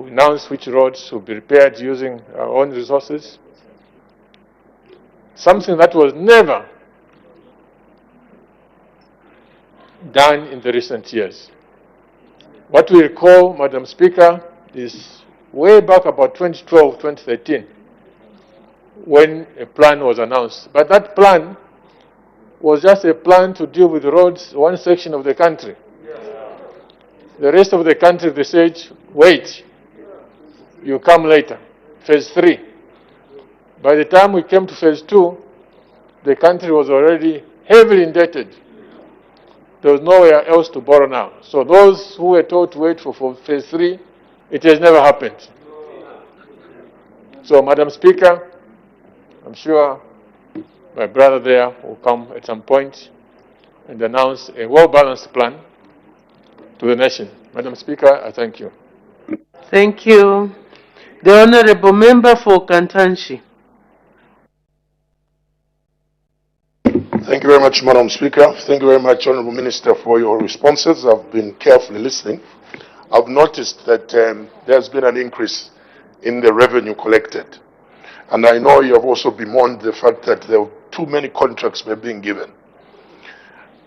We announced which roads will be repaired using our own resources. Something that was never done in the recent years. What we recall, Madam Speaker, is way back about 2012, 2013, when a plan was announced. But that plan was just a plan to deal with roads, one section of the country. The rest of the country, they said, wait, you come later, phase 3. By the time we came to phase 2, the country was already heavily indebted. There was nowhere else to borrow now. So those who were told to wait for phase 3, it has never happened. So, Madam Speaker, I'm sure my brother there will come at some point and announce a well-balanced plan to the nation. Madam Speaker, I thank you. Thank you. The Honourable Member for Kantanshi. Thank you very much, Madam Speaker. Thank you very much, Honourable Minister, for your responses. I've been carefully listening. I've noticed that there's been an increase in the revenue collected. And I know you have also bemoaned the fact that there were too many contracts were being given.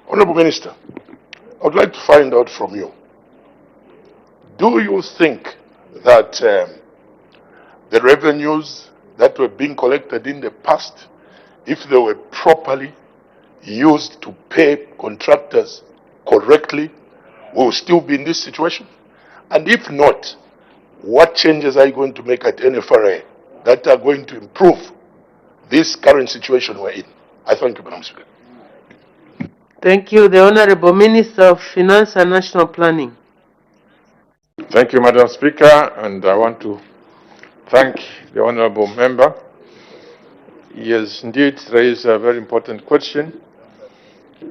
Honourable Minister, I would like to find out from you, do you think that the revenues that were being collected in the past, if they were properly used to pay contractors correctly, will still be in this situation? And if not, what changes are you going to make at NFRA that are going to improve this current situation we're in? I thank you, Madam Speaker. Thank you. The Honourable Minister of Finance and National Planning. Thank you, Madam Speaker, and I want to thank the Honourable Member. He has indeed raised a very important question.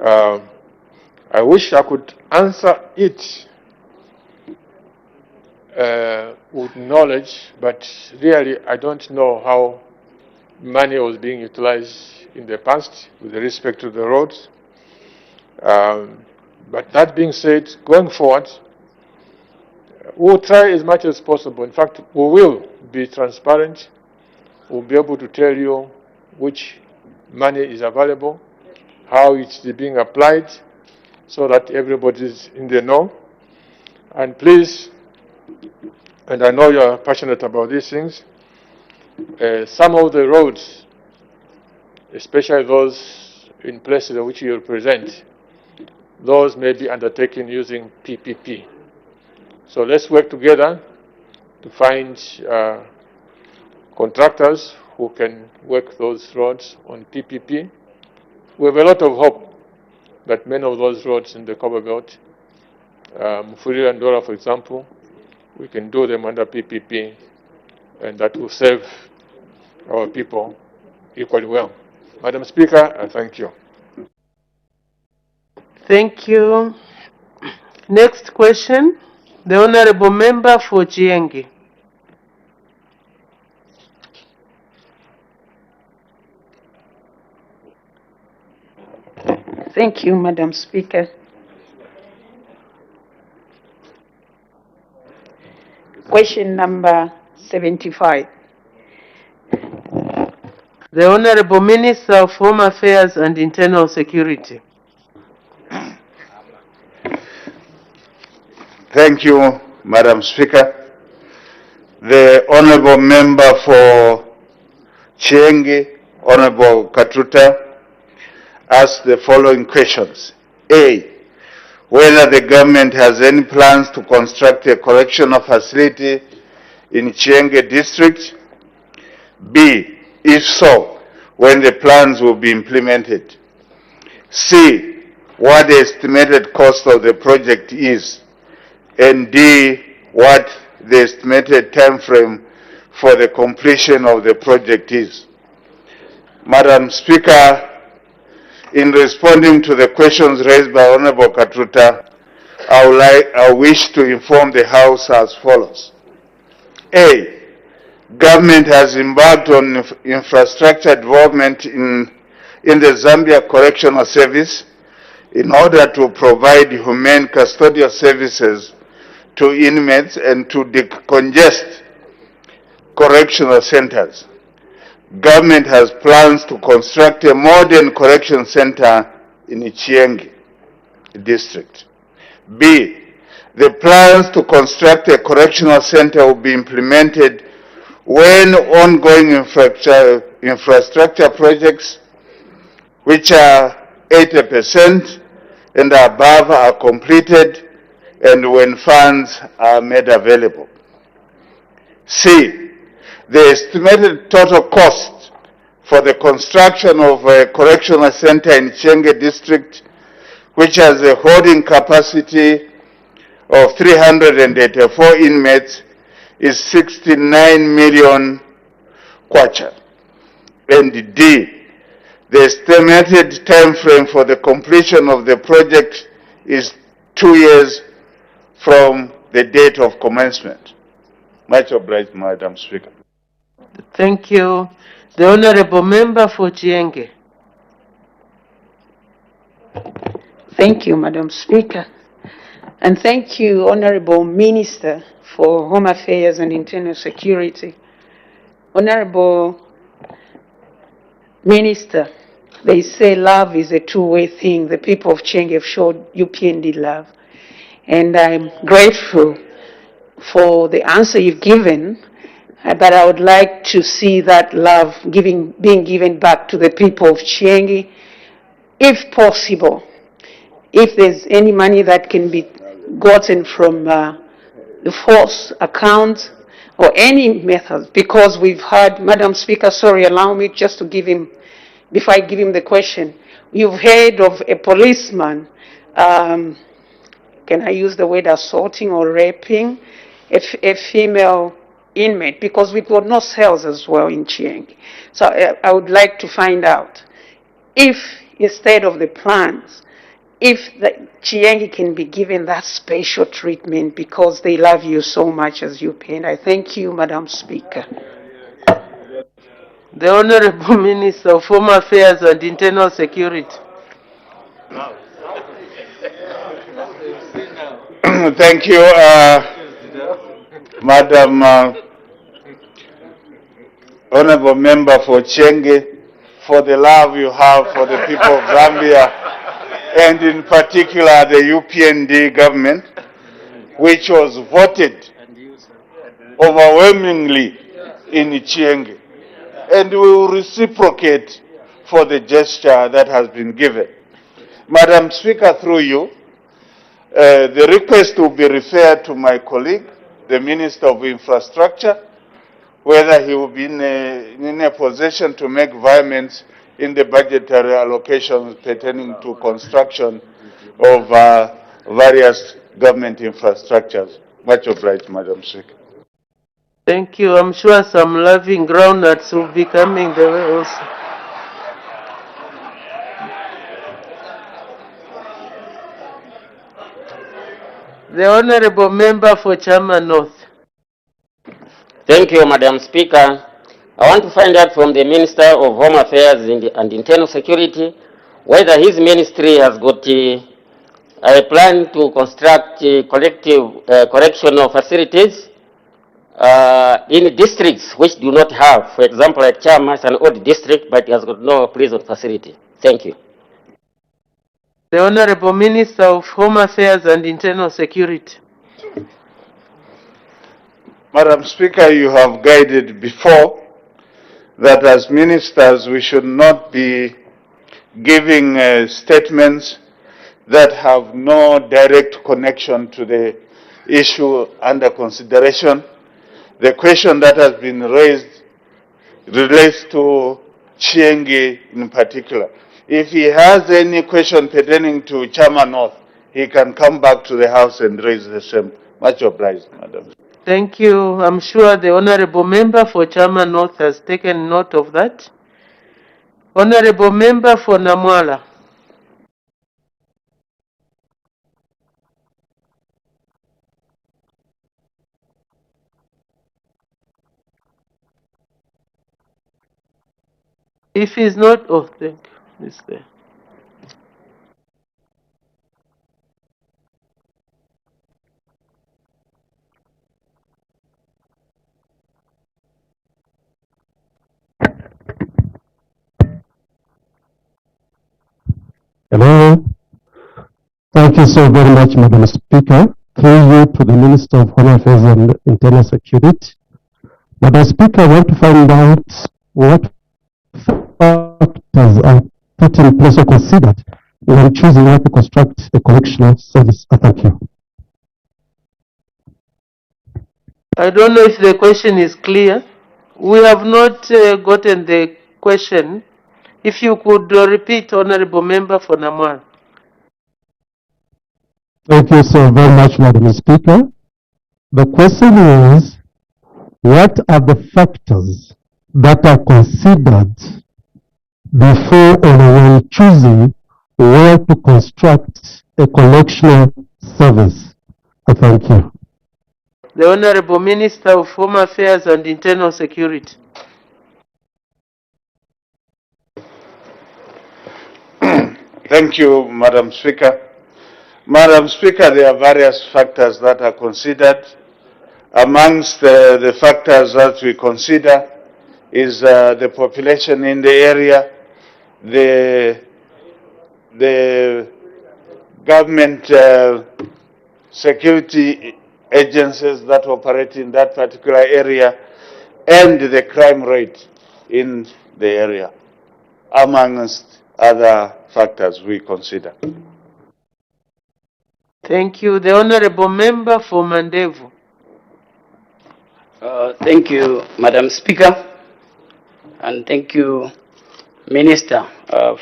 I wish I could answer it with knowledge, but really I don't know how money was being utilized in the past with respect to the roads. But that being said, going forward, we'll try as much as possible. In fact, we will be transparent. We'll be able to tell you which money is available, how it's being applied, so that everybody's in the know. And please, and I know you're passionate about these things, some of the roads, especially those in places which you represent, those may be undertaken using PPP. So let's work together to find contractors who can work those roads on PPP. We have a lot of hope that many of those roads in the Copper Belt, Mufulira and Dora, for example, we can do them under PPP, and that will serve our people equally well. Madam Speaker, I thank you. Thank you. Next question, the Honourable Member for Chienge. Thank you, Madam Speaker. Question number 75. The Honourable Minister of Home Affairs and Internal Security. Thank you, Madam Speaker. The Honourable Member for Chienge, Honourable Katuta, asked the following questions. A, whether the government has any plans to construct a correctional facility in Chienge district. B, if so, when the plans will be implemented. C, what the estimated cost of the project is. And D, what the estimated time frame for the completion of the project is. Madam Speaker, in responding to the questions raised by Honourable Katuta, I wish to inform the House as follows. A, government has embarked on infrastructure development in the Zambia Correctional Service in order to provide humane custodial services to inmates and to decongest correctional centers. Government has plans to construct a modern correction center in Chiengi district. B, the plans to construct a correctional center will be implemented when ongoing infrastructure projects, which are 80% and above, are completed and when funds are made available. C, the estimated total cost for the construction of a correctional center in Chenge district, which has a holding capacity of 384 inmates, is 69 million kwacha. And D, the estimated time frame for the completion of the project is 2 years from the date of commencement. Much obliged, Madam Speaker. Thank you. The Honorable Member for Chienge. Thank you, Madam Speaker. And thank you, Honorable Minister for Home Affairs and Internal Security. Honorable Minister, they say love is a two-way thing. The people of Chenge have showed UPND love. And I'm grateful for the answer you've given, but I would like to see that love being given back to the people of Chiengi, if possible. If there's any money that can be gotten from the force account or any method, because we've heard, Madam Speaker, sorry, allow me just to give him, before I give him the question, you've heard of a policeman, can I use the word assaulting or raping a female inmate, because we've got no cells as well in Chieng. So I would like to find out if, instead of the plans, if the Chiengi can be given that special treatment because they love you so much as UP. And I thank you, Madam Speaker. The Honorable Minister of Home Affairs and Internal Security. Thank you, Madam Honorable Member for Chenge, for the love you have for the people of Zambia, and in particular the UPND government, which was voted overwhelmingly in Chienge. And we will reciprocate for the gesture that has been given. Madam Speaker, through you, the request will be referred to my colleague, the Minister of Infrastructure, whether he will be in a position to make amendments in the budgetary allocations pertaining to construction of various government infrastructures. Much obliged, Madam Speaker. Thank you. I'm sure some loving groundnuts will be coming the way also. The Honorable Member for Chama North. Thank you, Madam Speaker. I want to find out from the Minister of Home Affairs and Internal Security whether his ministry has got a plan to construct collective correctional facilities in districts which do not have. For example, like Chama is an old district, but it has got no prison facility. Thank you. The Honorable Minister of Home Affairs and Internal Security. Madam Speaker, you have guided before that as ministers we should not be giving statements that have no direct connection to the issue under consideration. The question that has been raised relates to Chiengi in particular. If he has any question pertaining to Chama North, he can come back to the House and raise the same. Much obliged, Madam. Thank you. I'm sure the Honorable Member for Chama North has taken note of that. Honorable Member for Namwala. If he's not, oh, thank you. It's there. Thank you so very much, Madam Speaker. Through you to the Minister of Home Affairs and Internal Security. Madam Speaker, I want to find out what factors are put in place or considered when choosing how to construct a correctional service. Thank you. I don't know if the question is clear. We have not gotten the question. If you could repeat, Honorable Member for Namwal. Thank you so very much, Madam Speaker. The question is, what are the factors that are considered before or when choosing where to construct a correctional service? Thank you. The Honorable Minister of Home Affairs and Internal Security. Thank you, Madam Speaker. Madam Speaker, there are various factors that are considered. Amongst the factors that we consider is the population in the area, the government security agencies that operate in that particular area, and the crime rate in the area, amongst other factors we consider. Thank you. The Honorable Member for Mandevu. Thank you, Madam Speaker, and thank you, Minister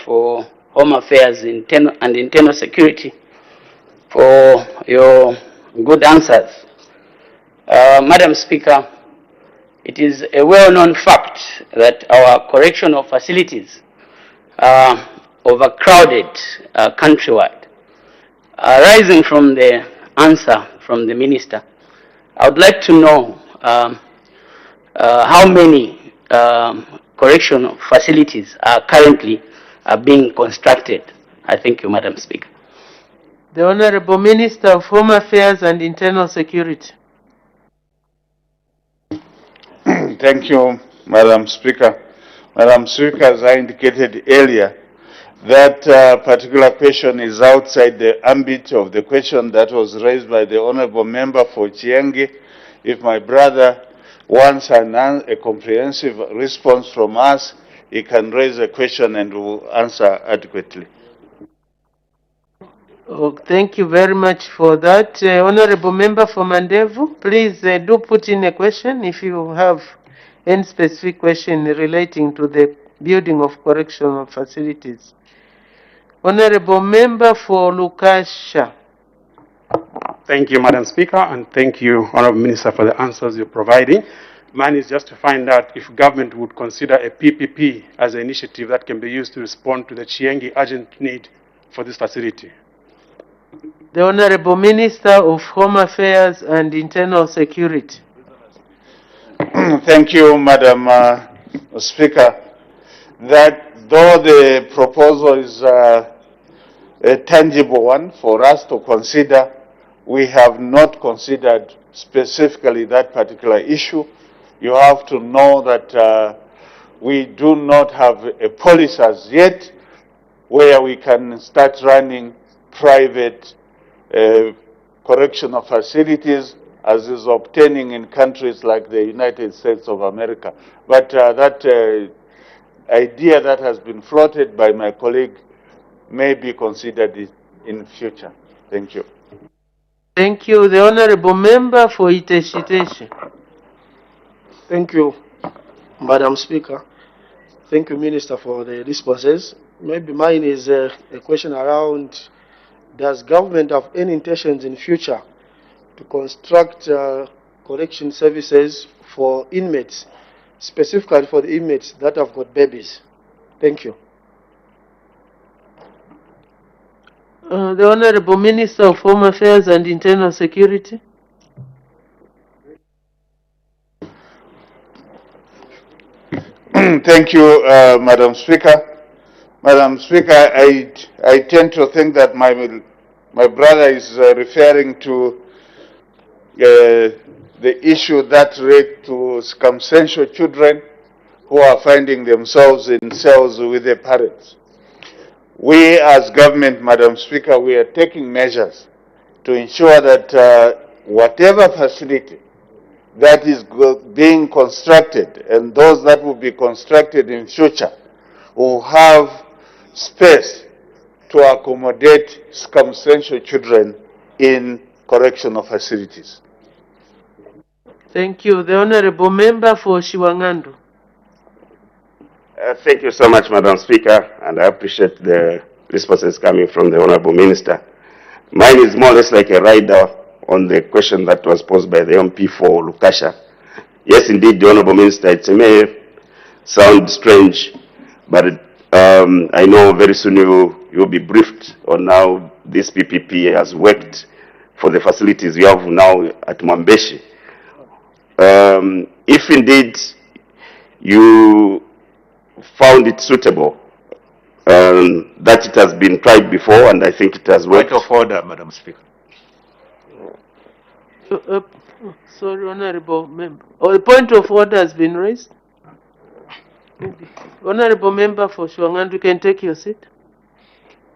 for Home Affairs and Internal Security, for your good answers. Madam Speaker, it is a well-known fact that our correctional facilities are overcrowded countrywide. Arising from the answer from the Minister, I would like to know how many correctional facilities are currently being constructed. I thank you, Madam Speaker. The Honorable Minister of Home Affairs and Internal Security. Thank you, Madam Speaker. Madam Speaker, as I indicated earlier, that particular question is outside the ambit of the question that was raised by the Honorable Member for Chienge. If my brother wants a comprehensive response from us, he can raise a question and we'll answer adequately. Oh, thank you very much for that. Honorable Member for Mandevu, please do put in a question if you have any specific question relating to the building of correctional facilities. Honorable Member for Lukasha. Thank you, Madam Speaker, and thank you, Honorable Minister, for the answers you're providing. Mine is just to find out if government would consider a PPP as an initiative that can be used to respond to the Chienge urgent need for this facility. The Honorable Minister of Home Affairs and Internal Security. Thank you, Madam Speaker. That though the proposal is a tangible one for us to consider, we have not considered specifically that particular issue. You have to know that we do not have a policy as yet where we can start running private correctional facilities as is obtaining in countries like the United States of America. But that idea that has been floated by my colleague may be considered in future. Thank you. Thank you. The Honorable Member for Iteshiteshi. Thank you, Madam Speaker. Thank you, Minister, for the responses. Maybe mine is a question around, does government have any intentions in future to construct correction services for inmates, specifically for the inmates that have got babies? Thank you. The Honorable Minister of Home Affairs and Internal Security. Thank you, Madam Speaker. Madam Speaker, I tend to think that my brother is referring to the issue that relates to circumstantial children who are finding themselves in cells with their parents. we as government, Madam Speaker, we are taking measures to ensure that whatever facility that is being constructed and those that will be constructed in future will have space to accommodate circumstantial children in correctional facilities. Thank you. The Honorable Member for Shiwangandu. Thank you so much, Madam Speaker, and I appreciate the responses coming from the Honorable Minister. Mine is more or less like a rider on the question that was posed by the MP for Lukasha. Yes, indeed, the Honorable Minister, it may sound strange, but I know very soon you'll be briefed on how this PPP has worked for the facilities we have now at Mwambeshi. If indeed you found it suitable, that it has been tried before, and I think it has worked. Point of order, Madam Speaker. Sorry, Honorable Member. A point of order has been raised. Honorable Member for Shiwangandu, you can take your seat.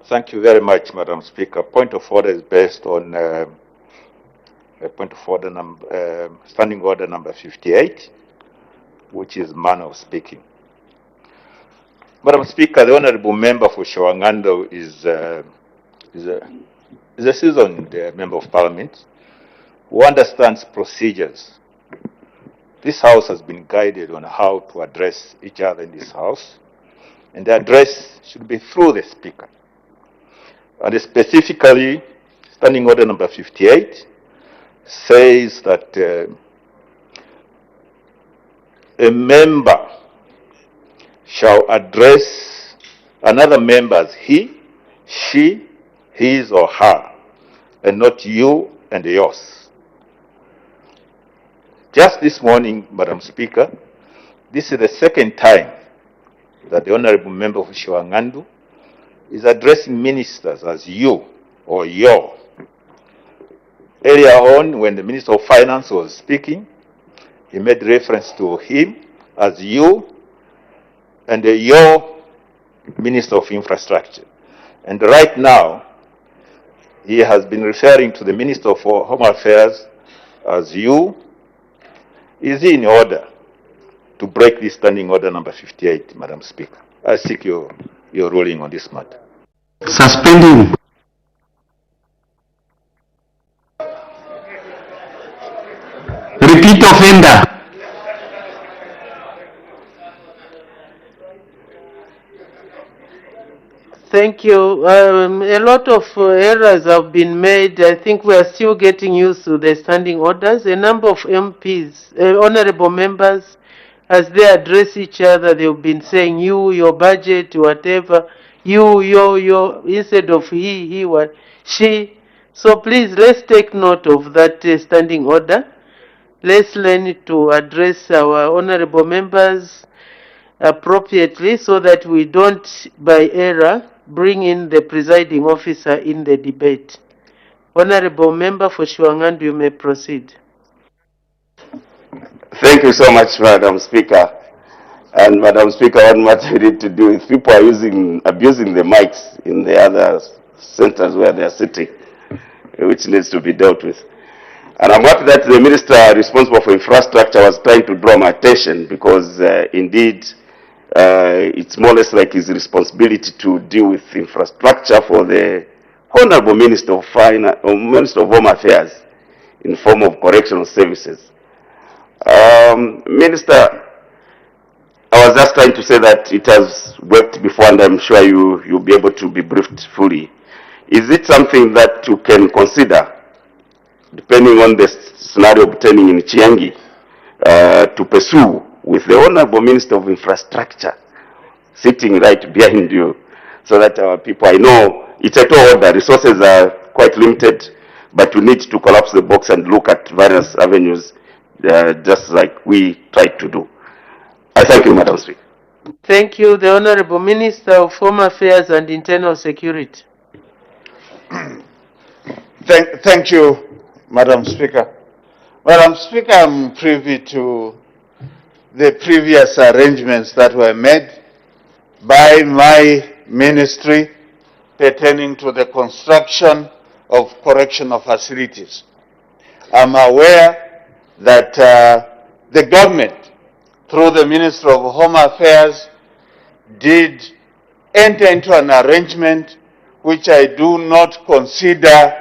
Thank you very much, Madam Speaker. Point of order is based on Standing Order number 58, which is manner of speaking. Madam Speaker, the Honorable Member for Shiwangandu is a seasoned Member of Parliament who understands procedures. This House has been guided on how to address each other in this House, and the address should be through the Speaker. And specifically, Standing Order number 58 says that a member shall address another member as he, she, his or her, and not you and yours. Just this morning, Madam Speaker, this is the second time that the Honorable Member for Shiwangandu is addressing ministers as you or your. Earlier on, when the Minister of Finance was speaking, he made reference to him as you and your Minister of Infrastructure. And right now, he has been referring to the Minister for Home Affairs as you. Is he in order to break this Standing Order number 58, Madam Speaker? I seek your ruling on this matter. Suspending. Repeat offender. Thank you. A lot of errors have been made. I think we are still getting used to the standing orders. A number of MPs, honorable members, as they address each other, they've been saying you, your budget, whatever, you, your, instead of he, what, she. So please, let's take note of that standing order. Let's learn to address our honorable members appropriately so that we don't, by error, bring in the presiding officer in the debate. Honorable Member for Shiwangandu, you may proceed. Thank you so much, Madam Speaker. And Madam Speaker, what much we need to do is people are abusing the mics in the other centers where they are sitting, which needs to be dealt with. And I'm happy that the Minister responsible for infrastructure was trying to draw my attention because indeed it's more or less like his responsibility to deal with infrastructure for the Honorable Minister of Finance or Minister of Home Affairs in form of correctional services. Minister, I was just trying to say that it has worked before and I'm sure you'll be able to be briefed fully. Is it something that you can consider, depending on the scenario obtaining in Chiangi, to pursue with the Honorable Minister of Infrastructure sitting right behind you so that our people, I know it's a tall order, resources are quite limited, but we need to collapse the box and look at various avenues just like we tried to do. I thank you, Madam Speaker. Thank you. The Honorable Minister of Home Affairs and Internal Security. Thank you, Madam Speaker. Madam Speaker, I'm privy to the previous arrangements that were made by my ministry pertaining to the construction of correctional facilities. I'm aware that the government, through the Ministry of Home Affairs, did enter into an arrangement which I do not consider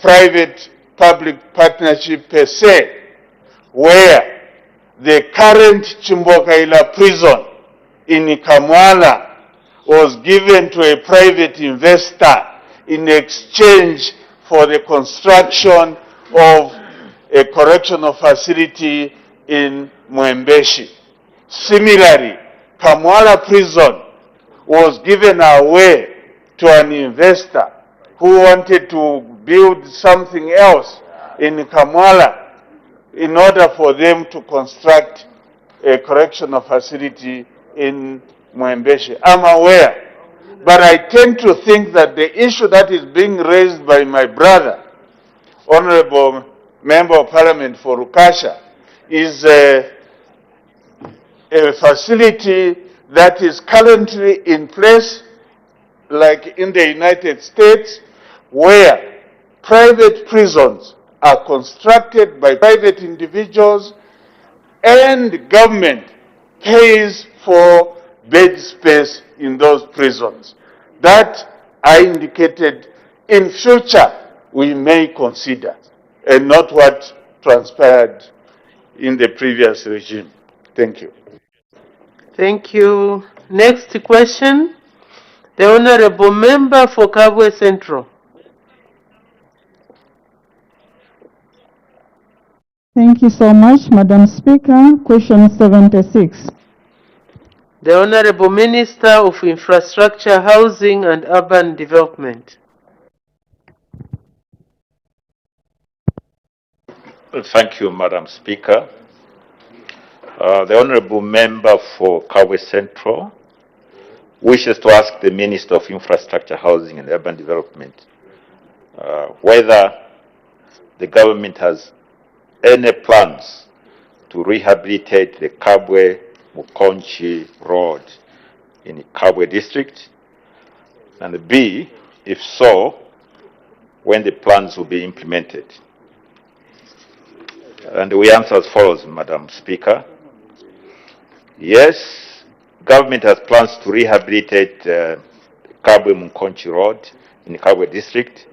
private-public partnership per se, where the current Chimbokaila prison in Kamwala was given to a private investor in exchange for the construction of a correctional facility in Mwembeshi. Similarly, Kamwala prison was given away to an investor who wanted to build something else in Kamwala in order for them to construct a correctional facility in Mwembeshi. I'm aware, but I tend to think that the issue that is being raised by my brother, Honorable Member of Parliament for Rukasha, is a facility that is currently in place, like in the United States, where private prisons are constructed by private individuals and government pays for bed space in those prisons. That I indicated in future we may consider, and not what transpired in the previous regime. Thank you. Thank you. Next question, the Honorable Member for Kabwe Central. Thank you so much, Madam Speaker. Question 76. The Honorable Minister of Infrastructure, Housing and Urban Development. Thank you, Madam Speaker. The Honorable Member for Kabwe Central wishes to ask the Minister of Infrastructure, Housing and Urban Development whether the government has any plans to rehabilitate the Kabwe-Mukonchi Road in Kabwe district, and B, if so, when the plans will be implemented. And we answer as follows, Madam Speaker. Yes, government has plans to rehabilitate Kabwe-Mukonchi Road in Kabwe district,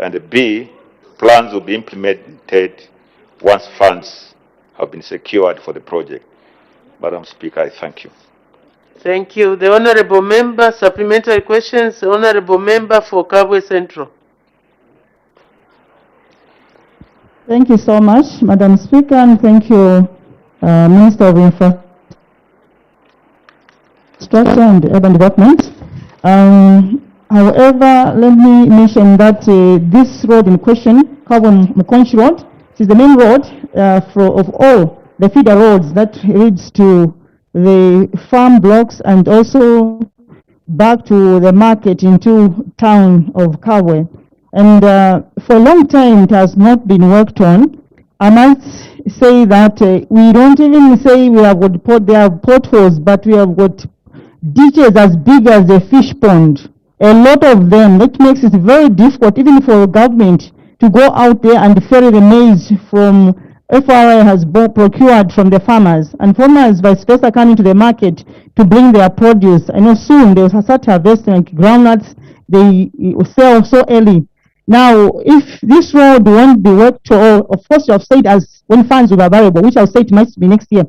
and B, plans will be implemented once funds have been secured for the project. Madam Speaker, I thank you. Thank you. The Honorable Member, supplementary questions. The Honorable Member for Kabwe Central. Thank you so much, Madam Speaker, and thank you, Minister of Infrastructure and Urban Development. However, let me mention that this road in question, Kabwe-Mukonchi Road, is the main road of all the feeder roads that leads to the farm blocks and also back to the market into town of Kabwe. And for a long time it has not been worked on. I must say that we don't even say we have got there are potholes, but we have got ditches as big as a fish pond. A lot of them, that makes it very difficult even for government to go out there and ferry the maize from FRA has procured from the farmers, and farmers vice versa coming to the market to bring their produce. I know soon they will start harvesting like groundnuts, they sell so early. Now, if this road won't be worked, or of course you have said as when funds will be available, which I'll say it might be next year.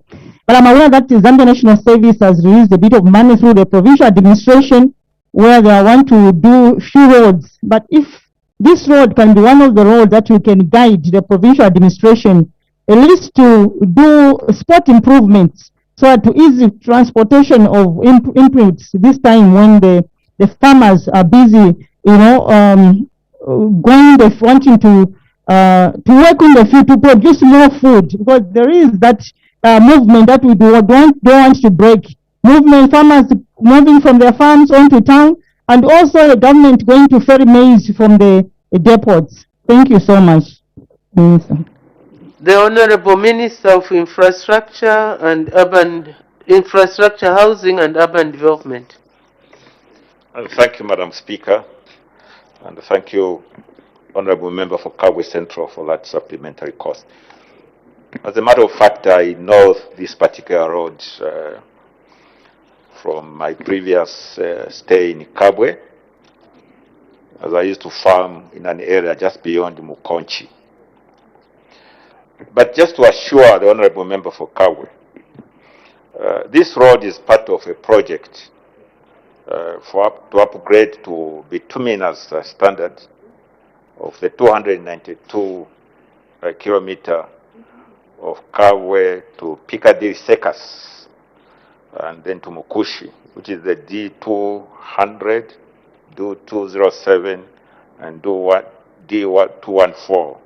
But I'm aware that the Zambian National Service has released a bit of money through the provincial administration where they want to do few roads. But if this road can be one of the roads that we can guide the provincial administration at least to do spot improvements so as to ease transportation of inputs this time when the farmers are busy, wanting to work in the field to produce more food, because there is that movement that we don't want to break. Movement, farmers moving from their farms onto town, and also the government going to ferry maize from the depots. Thank you so much, Minister. The Honorable Minister of Infrastructure, Housing and Urban Development. Thank you, Madam Speaker, and thank you, Honorable Member for Kabwe Central, for that supplementary cost. As a matter of fact, I know this particular road from my previous stay in Kabwe, as I used to farm in an area just beyond Mukonchi. But just to assure the Honorable Member for Kabwe, this road is part of a project to upgrade to bituminous standard of the 292 kilometer of Kabwe to Piccadilly Circus and then to Mukushi, which is the D200, D207, and D214,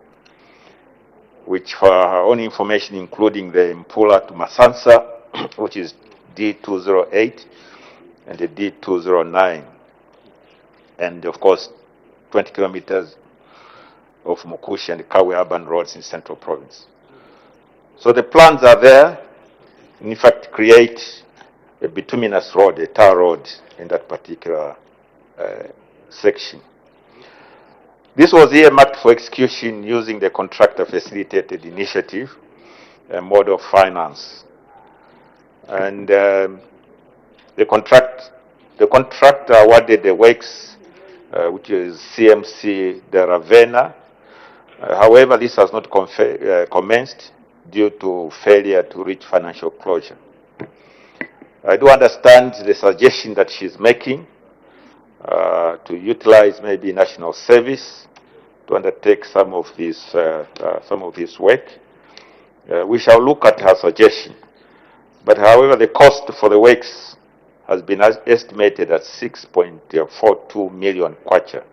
which for our own information, including the Mpula to Masansa, which is D208, and the D209, and of course 20 kilometers of Mukushi and Kabwe urban roads in Central Province. So the plans are there, in fact, create a bituminous road, a tar road in that particular section. This was earmarked for execution using the contractor facilitated initiative, a mode of finance. And the contractor awarded the works, which is CMC de Ravenna. However, this has not commenced due to failure to reach financial closure. I do understand the suggestion that she's making to utilize maybe national service to undertake some of this work. We shall look at her suggestion. But however, the cost for the works has been estimated at 6.42 million kwacha.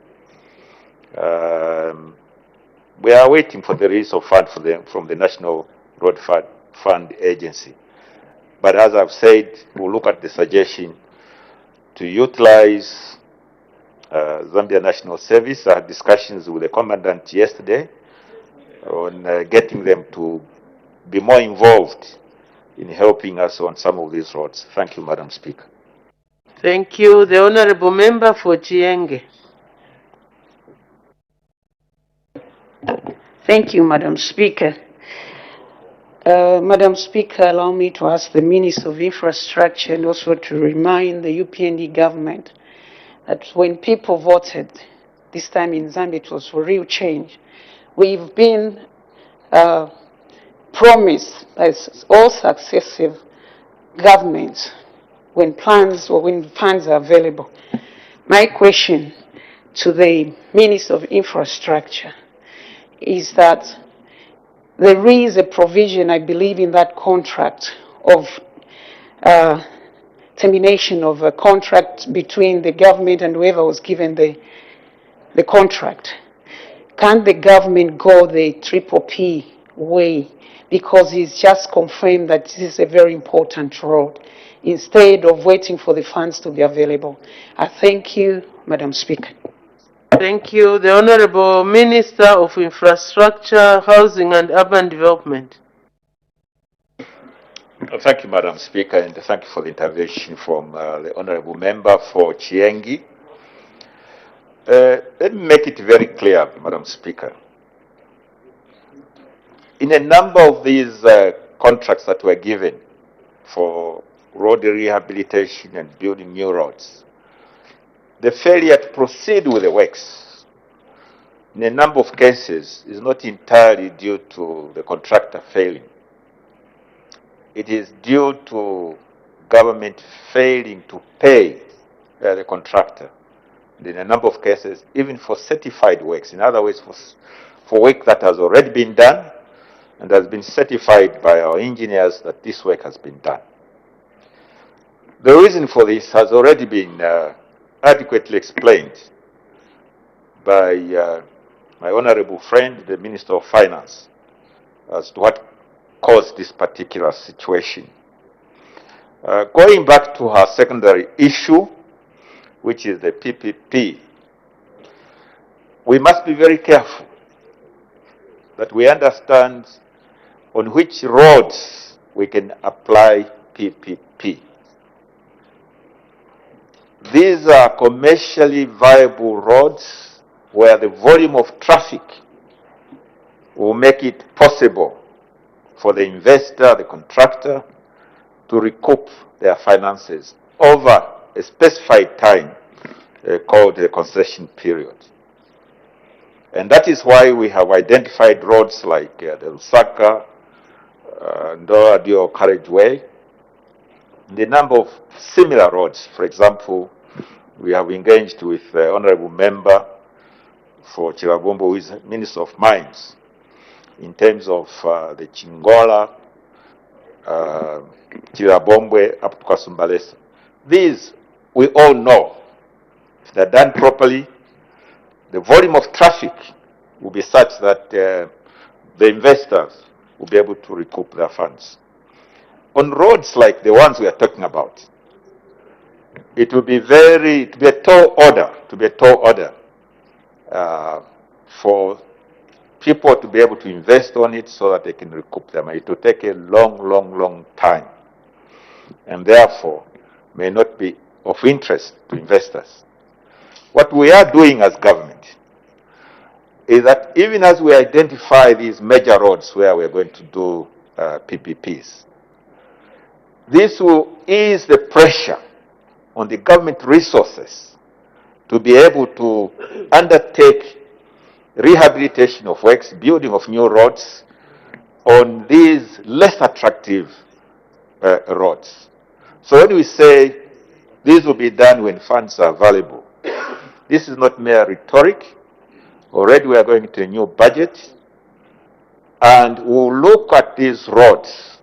We are waiting for the release of funds from the National Road Fund Agency. But as I've said, we'll look at the suggestion to utilize Zambia National Service. I had discussions with the Commandant yesterday on getting them to be more involved in helping us on some of these roads. Thank you, Madam Speaker. Thank you. The Honorable Member for Chienge. Thank you, Madam Speaker. Madam Speaker, allow me to ask the Minister of Infrastructure and also to remind the UPND government that when people voted, this time in Zambia, it was for real change. We've been promised as all successive governments when plans or when funds are available. My question to the Minister of Infrastructure is that there is a provision, I believe, in that contract of termination of a contract between the government and whoever was given the contract. Can the government go the PPP way? Because it's just confirmed that this is a very important road, instead of waiting for the funds to be available. I thank you, Madam Speaker. Thank you. The Honorable Minister of Infrastructure, Housing and Urban Development. Thank you, Madam Speaker, and thank you for the intervention from the Honorable Member for Chiengi. Let me make it very clear, Madam Speaker. In a number of these contracts that were given for road rehabilitation and building new roads, the failure to proceed with the works in a number of cases is not entirely due to the contractor failing. It is due to government failing to pay the contractor. And in a number of cases, even for certified works, in other words, for work that has already been done and has been certified by our engineers that this work has been done. The reason for this has already been adequately explained by my honorable friend, the Minister of Finance, as to what caused this particular situation. Going back to her secondary issue, which is the PPP, we must be very careful that we understand on which roads we can apply PPP. These are commercially viable roads where the volume of traffic will make it possible for the investor, the contractor, to recoup their finances over a specified time called the concession period. And that is why we have identified roads like the Lusaka, Ndoadio Carriageway, the number of similar roads. For example, we have engaged with the Honorable Member for Chirabombo, who is Minister of Mines, in terms of the Chingola, Chirabombe up to Kasumbalesa. These, we all know, if they're done properly, the volume of traffic will be such that the investors will be able to recoup their funds. On roads like the ones we are talking about, it will be a tall order for people to be able to invest on it so that they can recoup them. It will take a long time, and therefore may not be of interest to investors. What we are doing as government is that even as we identify these major roads where we're going to do PPPs, this will ease the pressure on the government resources to be able to undertake rehabilitation of works, building of new roads on these less attractive roads. So when we say this will be done when funds are available, this is not mere rhetoric. Already we are going to a new budget, and we'll look at these roads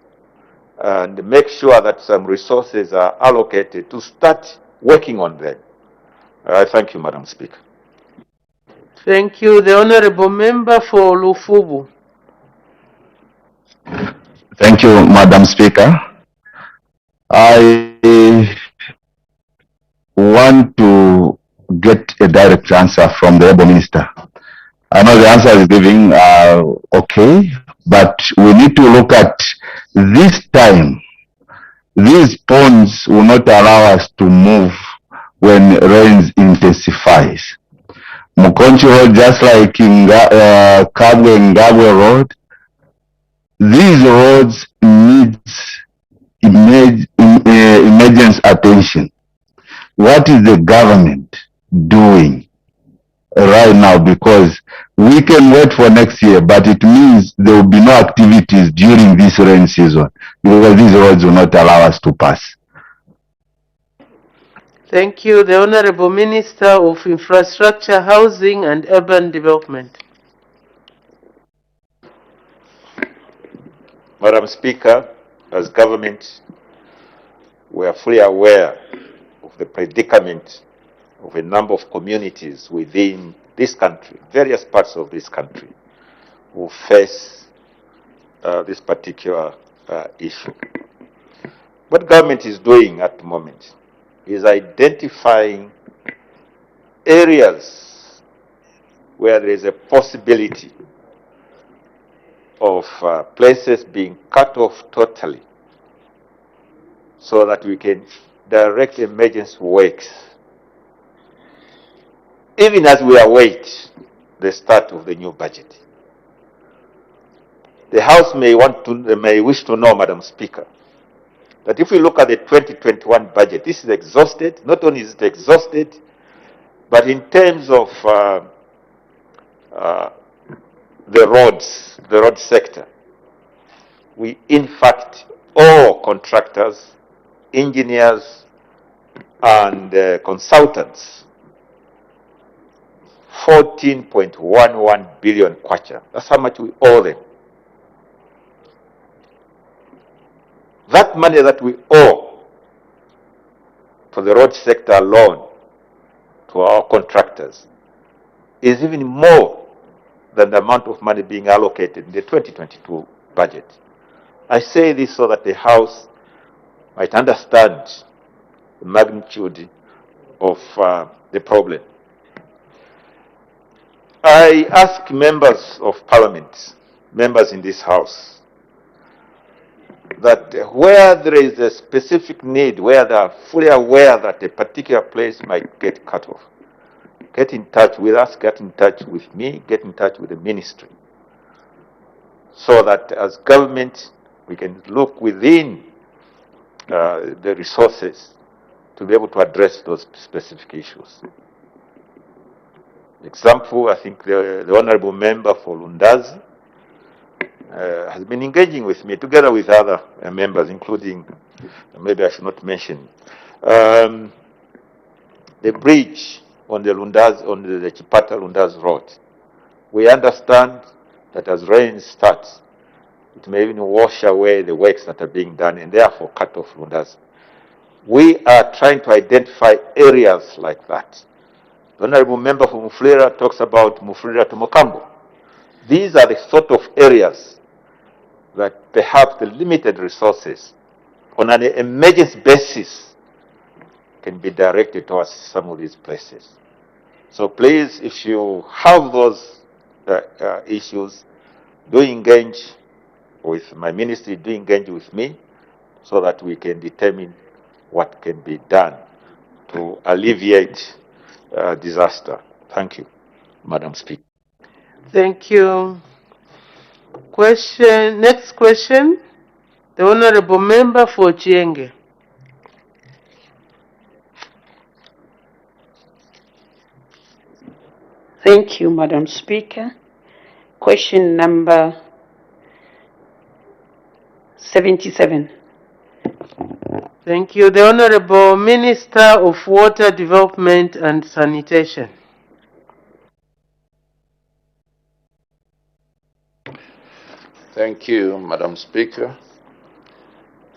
and make sure that some resources are allocated to start working on them. Thank you, Madam Speaker. Thank you. The Honorable Member for Lufubu. Thank you, Madam Speaker. I want to get a direct answer from the Able Minister. I know the answer is giving okay, but we need to look at this time. These ponds will not allow us to move when rains intensifies. Mukonchi Road, just like in Kabwe and Gabwe Road, these roads need emergency attention. What is the government doing right now? Because we can wait for next year, but it means there will be no activities during this rain season because these roads will not allow us to pass. Thank you. The Honorable Minister of Infrastructure, Housing and Urban Development. Madam Speaker, as government, we are fully aware of the predicament of a number of communities within this country, various parts of this country, who face this particular issue. What government is doing at the moment is identifying areas where there is a possibility of places being cut off totally so that we can direct emergency works even as we await the start of the new budget. The House may wish to know, Madam Speaker, that if we look at the 2021 budget, this is exhausted. Not only is it exhausted, but in terms of the road sector, we in fact, all contractors, engineers, and consultants, 14.11 billion kwacha. That's how much we owe them. That money that we owe for the road sector alone to our contractors is even more than the amount of money being allocated in the 2022 budget. I say this so that the House might understand the magnitude of the problem. I ask members of Parliament, members in this House, that where there is a specific need, where they are fully aware that a particular place might get cut off, get in touch with us, get in touch with me, get in touch with the ministry, so that as government we can look within the resources to be able to address those specific issues. Example, I think the honorable member for Lundazi has been engaging with me together with other members, including, maybe I should not mention, the bridge on the Lundazi, on the Chipata Lundazi road. We understand that as rain starts, it may even wash away the works that are being done and therefore cut off Lundazi. We are trying to identify areas like that. The honorable member for Mufulira talks about Mufulira to Mokambo. These are the sort of areas that perhaps the limited resources on an emergency basis can be directed towards some of these places. So please, if you have those issues, do engage with my ministry, do engage with me, so that we can determine what can be done to alleviate disaster. Thank you, Madam Speaker. Thank you. Next question, the Honorable Member for Chienge. Thank you, Madam Speaker. Question number 77. Thank you. The Honorable Minister of Water Development and Sanitation. Thank you, Madam Speaker,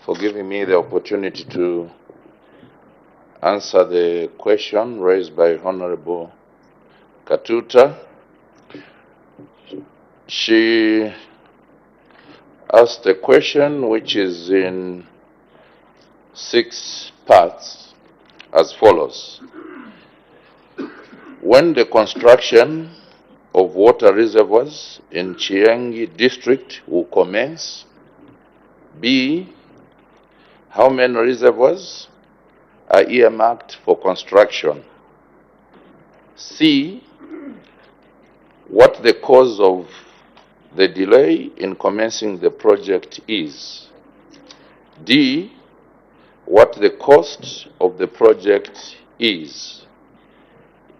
for giving me the opportunity to answer the question raised by Honorable Katuta. She asked a question which is in 6 parts as follows. When the construction of water reservoirs in Chiengi district will commence? B, how many reservoirs are earmarked for construction? C, what the cause of the delay in commencing the project is? D, what the cost of the project is?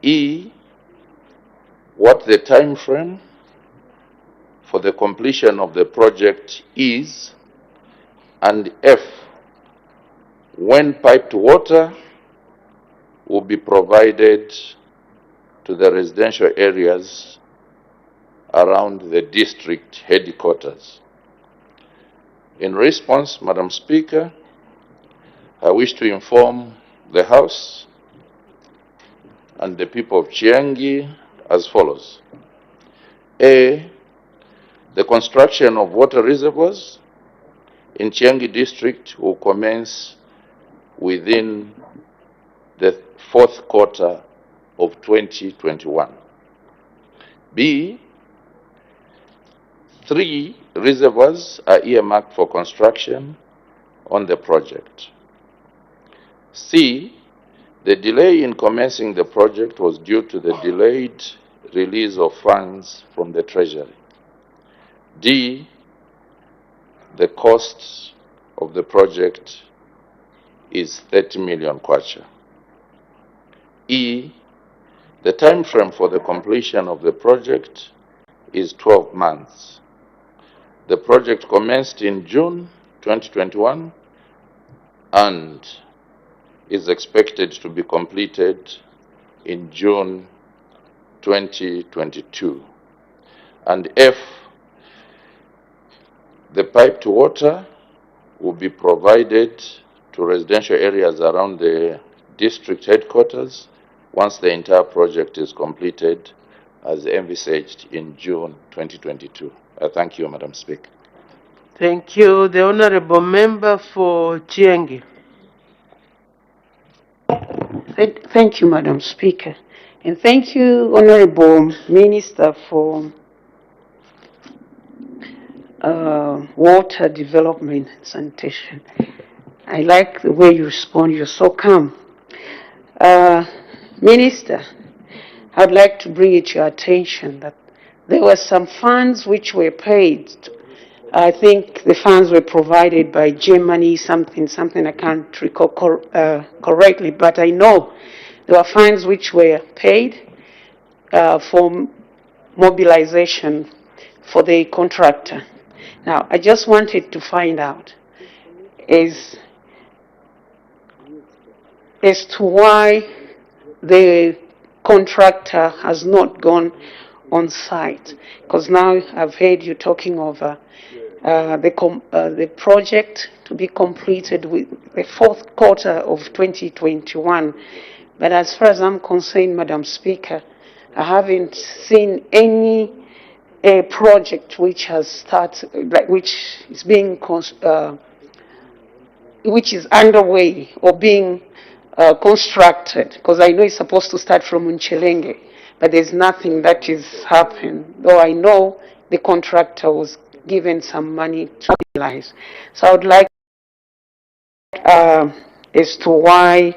E, what the time frame for the completion of the project is? And F, when piped water will be provided to the residential areas around the district headquarters. In response, Madam Speaker, I wish to inform the House and the people of Chiengi as follows. A, the construction of water reservoirs in Chiengi district will commence within the 4th quarter of 2021. B, 3 reservoirs are earmarked for construction on the project. C, the delay in commencing the project was due to the delayed release of funds from the Treasury. D, the cost of the project is 30 million kwacha. E, the time frame for the completion of the project is 12 months. The project commenced in June 2021 and is expected to be completed in June 2022. And F, the piped water will be provided to residential areas around the district headquarters once the entire project is completed as envisaged in June 2022. I thank you, Madam Speaker. Thank you. The Honorable Member for Chiengi. Thank you, Madam Speaker. And thank you, Honorable Minister, for water development and sanitation. I like the way you respond. You're so calm. Minister, I'd like to bring it to your attention that there were some funds which were paid. I think the funds were provided by Germany, something I can't recall correctly, but I know there were funds which were paid for mobilization for the contractor. Now, I just wanted to find out as to why the contractor has not gone on site. Because now I've heard you talking of the project to be completed with the fourth quarter of 2021. But as far as I'm concerned, Madam Speaker, I haven't seen any project which has started, which is being which is underway or being constructed, because I know it's supposed to start from Unchelenge, but there's nothing that is happening, though I know the contractor was given some money to utilize. So I would like as to why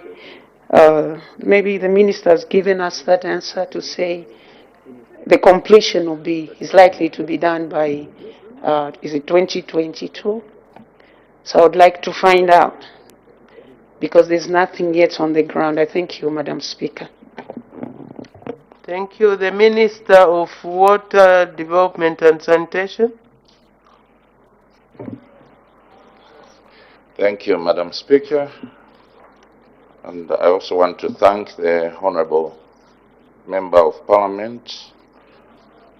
maybe the minister has given us that answer to say the completion is likely to be done by, is it 2022? So I would like to find out, because there's nothing yet on the ground. I thank you, Madam Speaker. Thank you. The Minister of Water Development and Sanitation. Thank you, Madam Speaker. And I also want to thank the Honorable Member of Parliament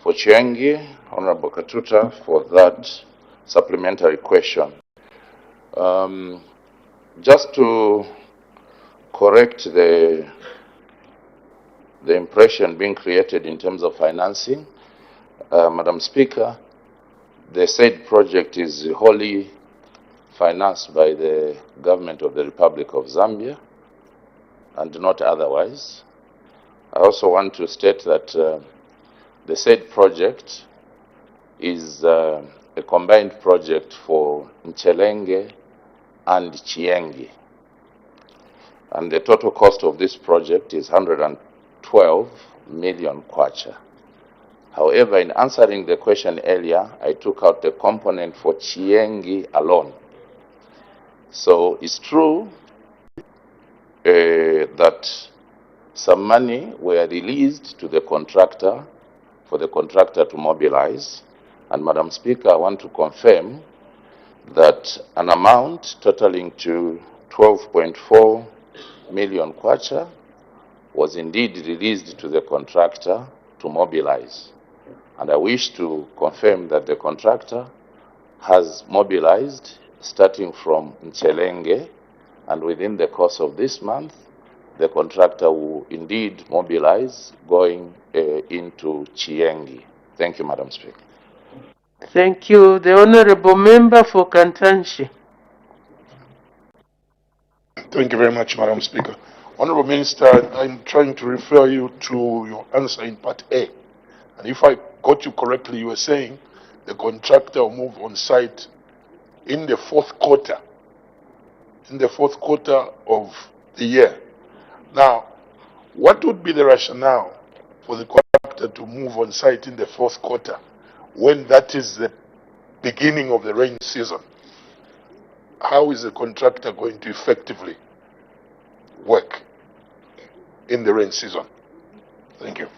for Chiengi, Honorable Katuta, for that supplementary question. Just to correct the impression being created in terms of financing, Madam Speaker, the said project is wholly financed by the government of the Republic of Zambia and not otherwise. I also want to state that the said project is a combined project for Nchelenge and Chiengi. And the total cost of this project is 112 million kwacha. However, in answering the question earlier, I took out the component for Chiengi alone. So it's true that some money were released to the contractor for the contractor to mobilize. And Madam Speaker, I want to confirm that an amount totaling to 12.4 million kwacha was indeed released to the contractor to mobilize. And I wish to confirm that the contractor has mobilized starting from Nchelenge, and within the course of this month, the contractor will indeed mobilize going into Chiengi. Thank you, Madam Speaker. Thank you. The Honorable Member for Kantanshi. Thank you very much, Madam Speaker. Honorable Minister, I'm trying to refer you to your answer in Part A. And if I got you correctly, you were saying the contractor will move on site in the fourth quarter of the year. Now, what would be the rationale for the contractor to move on site in the fourth quarter when that is the beginning of the rain season? How is the contractor going to effectively work in the rain season? Thank you.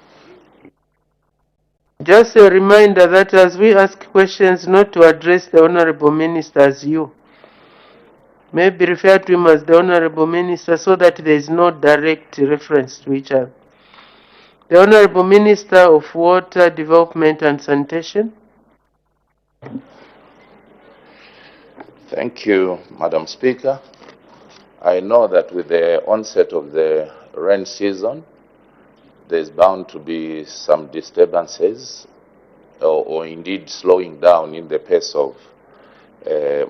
Just a reminder that as we ask questions, not to address the Honorable Minister as you. Maybe refer to him as the Honorable Minister so that there is no direct reference to each other. The Honorable Minister of Water Development and Sanitation. Thank you, Madam Speaker. I know that with the onset of the rain season, there's bound to be some disturbances or indeed slowing down in the pace of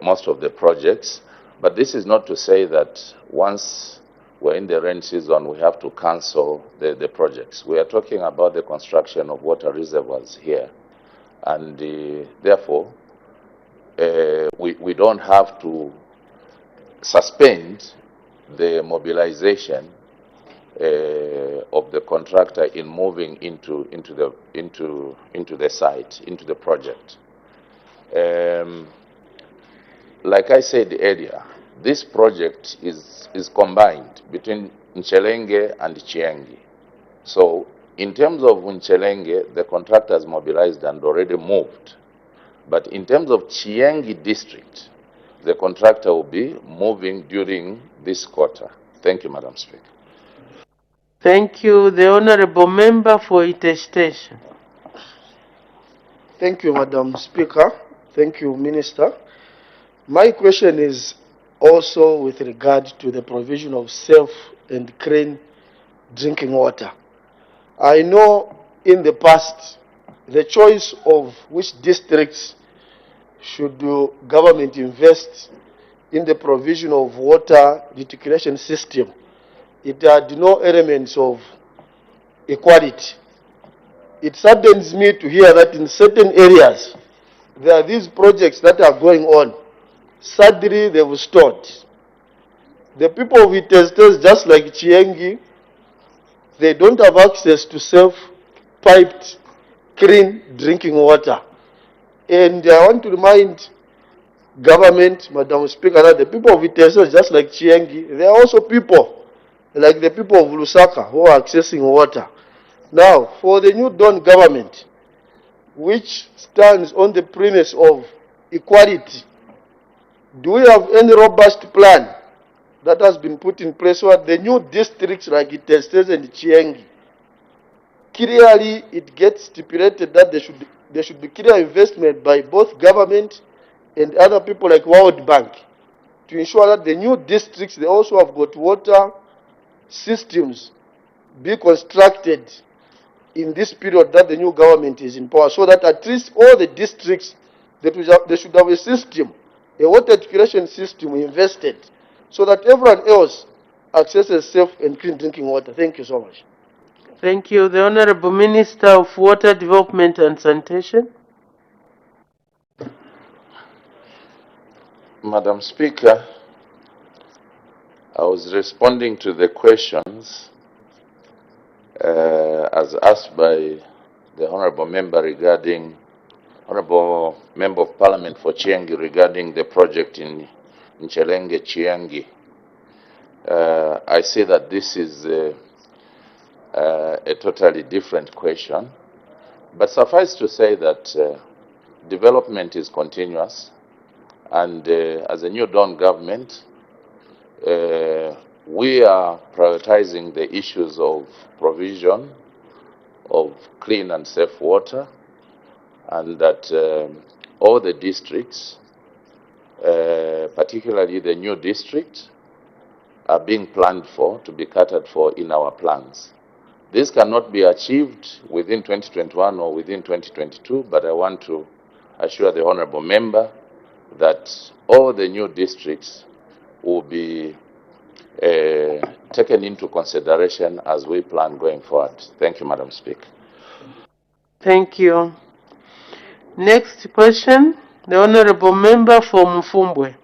most of the projects. But this is not to say that once we're in the rain season, we have to cancel the projects. We are talking about the construction of water reservoirs here. And therefore, we don't have to suspend the mobilization of the contractor in moving into the site, into the project. Like I said earlier, this project is combined between Nchelenge and Chiangi. So in terms of Nchelenge, the contractor has mobilized and already moved. But in terms of Chiangi district, the contractor will be moving during this quarter. Thank you, Madam Speaker. Thank you. The Honorable Member for Itesh. Thank you, Madam Speaker. Thank you, Minister. My question is also with regard to the provision of safe and clean drinking water. I know in the past the choice of which districts should the government invest in the provision of water reticulation system, it had no elements of equality. It saddens me to hear that in certain areas there are these projects that are going on. Sadly, they were stopped. The people of Itestes, just like Chiengi, they don't have access to self-piped, clean drinking water. And I want to remind government, Madam Speaker, that the people of Itestes, just like Chiengi, they are also people, like the people of Lusaka, who are accessing water. Now, for the new Dawn government, which stands on the premise of equality, do we have any robust plan that has been put in place where the new districts like Itestes and Chiengi, clearly it gets stipulated that there should be clear investment by both government and other people like World Bank to ensure that the new districts, they also have got water systems be constructed in this period that the new government is in power, so that at least all the districts, they should have a system, a water reticulation system invested, so that everyone else accesses safe and clean drinking water. Thank you so much. Thank you. The Honorable Minister of Water Development and Sanitation. Madam Speaker, I was responding to the questions as asked by the Honorable Member regarding, Honorable Member of Parliament for Chiengi regarding the project in Nchelenge, Chiengi. I say that this is a totally different question, but suffice to say that development is continuous, and as a new Dawn government, we are prioritizing the issues of provision of clean and safe water, and that all the districts, particularly the new district, are being planned for, to be catered for in our plans. This cannot be achieved within 2021 or within 2022, but I want to assure the Honorable Member that all the new districts will be taken into consideration as we plan going forward. Thank you, Madam Speaker. Thank you. Next question, the Honorable Member for Mfumbwe.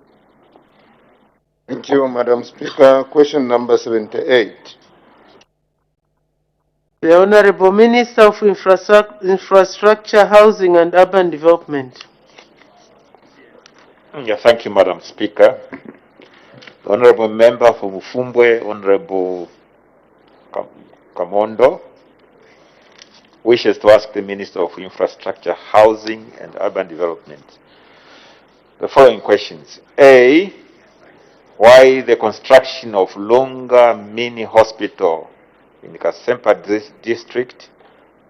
Thank you, Madam Speaker. Question number 78. The Honorable Minister of Infrastructure, Housing and Urban Development. Yeah, thank you, Madam Speaker. The Honorable Member for Mfumbwe, Honorable Kamondo, wishes to ask the Minister of Infrastructure, Housing and Urban Development the following questions. A, why the construction of Lunga Mini Hospital in the Kasempa district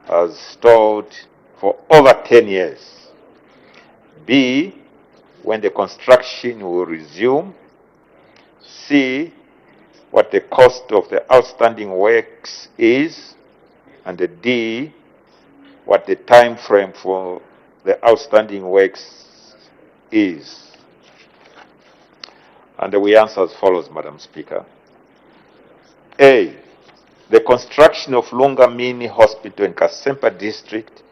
has stalled for over 10 years. B, when the construction will resume. C, what the cost of the outstanding works is. And D, what the time frame for the outstanding works is. And we answer as follows, Madam Speaker. A, the construction of Lunga Mini Hospital in Kasempa district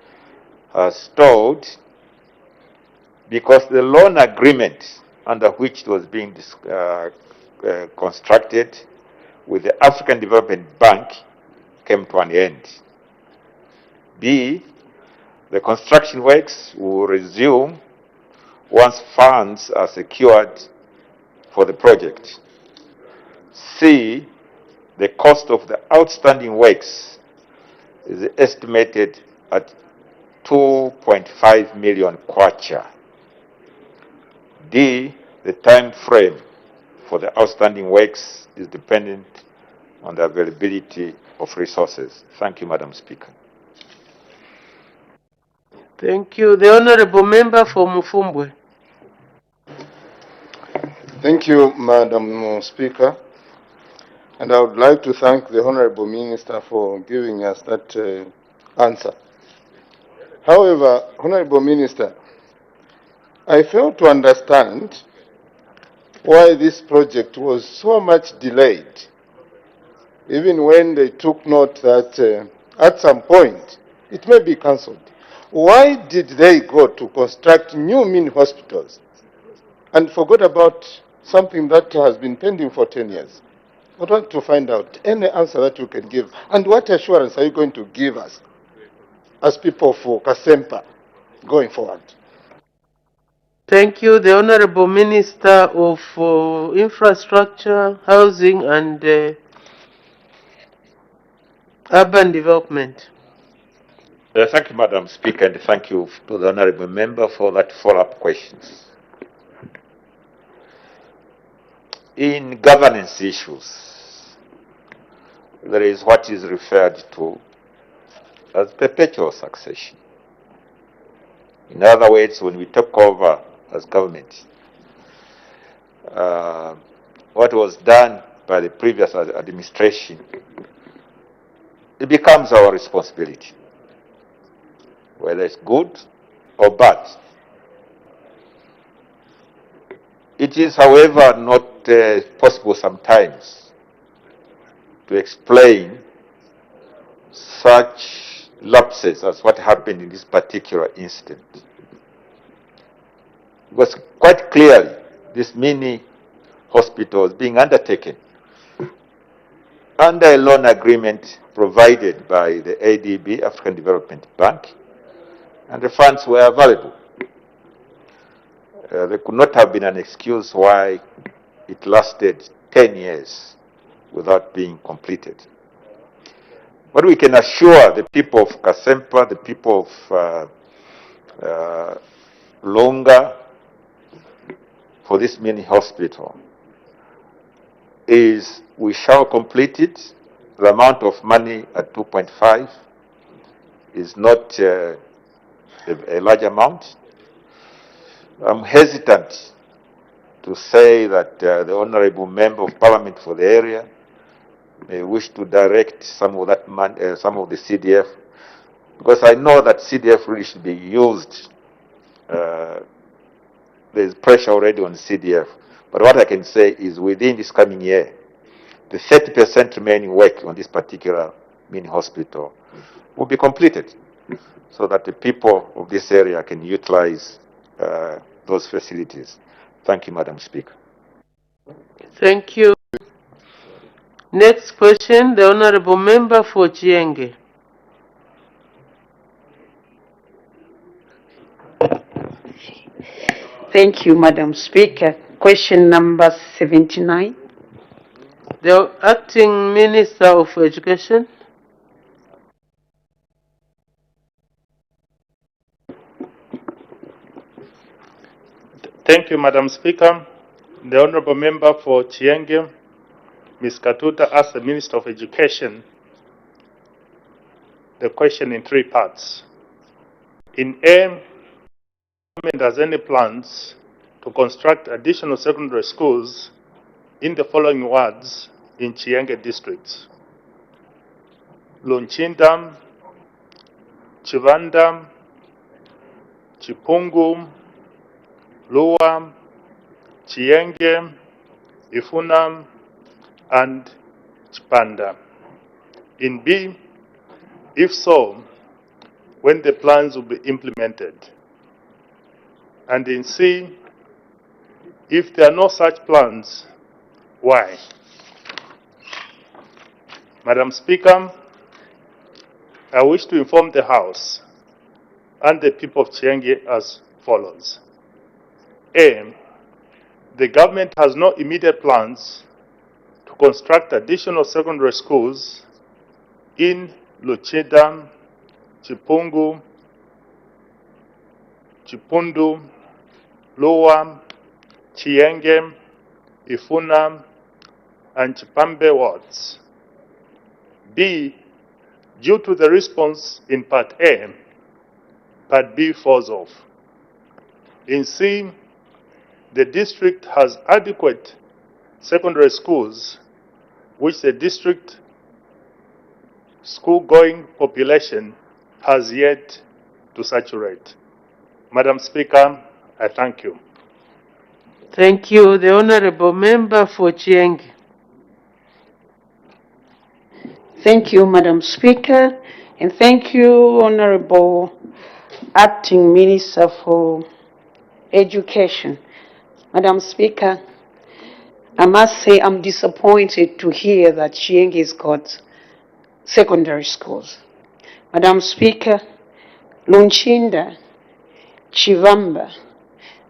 has stalled because the loan agreement under which it was being constructed with the African Development Bank came to an end. B, the construction works will resume once funds are secured for the project. C, the cost of the outstanding works is estimated at 2.5 million kwacha. D, the time frame for the outstanding works is dependent on the availability of resources. Thank you, Madam Speaker. Thank you. The Honorable Member for Mufumbwe. Thank you, Madam Speaker. And I would like to thank the Honorable Minister for giving us that answer. However, Honorable Minister, I fail to understand why this project was so much delayed, even when they took note that at some point it may be cancelled. Why did they go to construct new mini hospitals and forgot about something that has been pending for 10 years? I want to find out any answer that you can give. And what assurance are you going to give us as people for Kasempa going forward? Thank you. The Honorable Minister of Infrastructure, Housing and Urban Development. Thank you, Madam Speaker, and thank you to the Honorable Member for that follow-up questions. In governance issues, there is what is referred to as perpetual succession. In other words, when we take over as government, what was done by the previous administration, it becomes our responsibility, whether it's good or bad. It is, however, not possible sometimes to explain such lapses as what happened in this particular incident. Because quite clearly, this mini hospital is being undertaken under a loan agreement provided by the ADB, African Development Bank, and the funds were available. There could not have been an excuse why it lasted 10 years without being completed. But we can assure the people of Kasempa, the people of Lunga, for this mini hospital, is we shall complete it. The amount of money at 2.5 is not a large amount. I'm hesitant to say that the Honorable Member of Parliament for the area may wish to direct some of that money, some of the CDF, because I know that CDF really should be used. There's pressure already on CDF. But what I can say is within this coming year, the 30% remaining work on this particular mini hospital will be completed so that the people of this area can utilize those facilities. Thank you, Madam Speaker. Thank you. Next question, the Honorable Member for Chienge. Thank you, Madam Speaker. Question number 79. The Acting Minister of Education. Thank you, Madam Speaker. The Honorable Member for Chienge, Ms. Katuta, asked the Minister of Education the question in three parts. In A, government has any plans to construct additional secondary schools in the following wards in Chienge districts: Lunchinda, Chivanda, Chipungu, Lua, Chienge, Ifuna, and Chipanda. In B, if so, when the plans will be implemented. And in C, if there are no such plans, why? Madam Speaker, I wish to inform the House and the people of Chienge as follows. A, the government has no immediate plans to construct additional secondary schools in Luchida, Chipungu, Chipundu, Luwa, Chienge, Ifuna, and Chipambe wards. B, due to the response in Part A, Part B falls off. In C, the district has adequate secondary schools which the district school-going population has yet to saturate. Madam Speaker, I thank you. Thank you. The Honorable Member for Chienge. Thank you, Madam Speaker, and thank you, Honorable Acting Minister for Education. Madam Speaker, I must say I'm disappointed to hear that Chienge's got secondary schools. Madam Speaker, Lunchinda, Chivamba,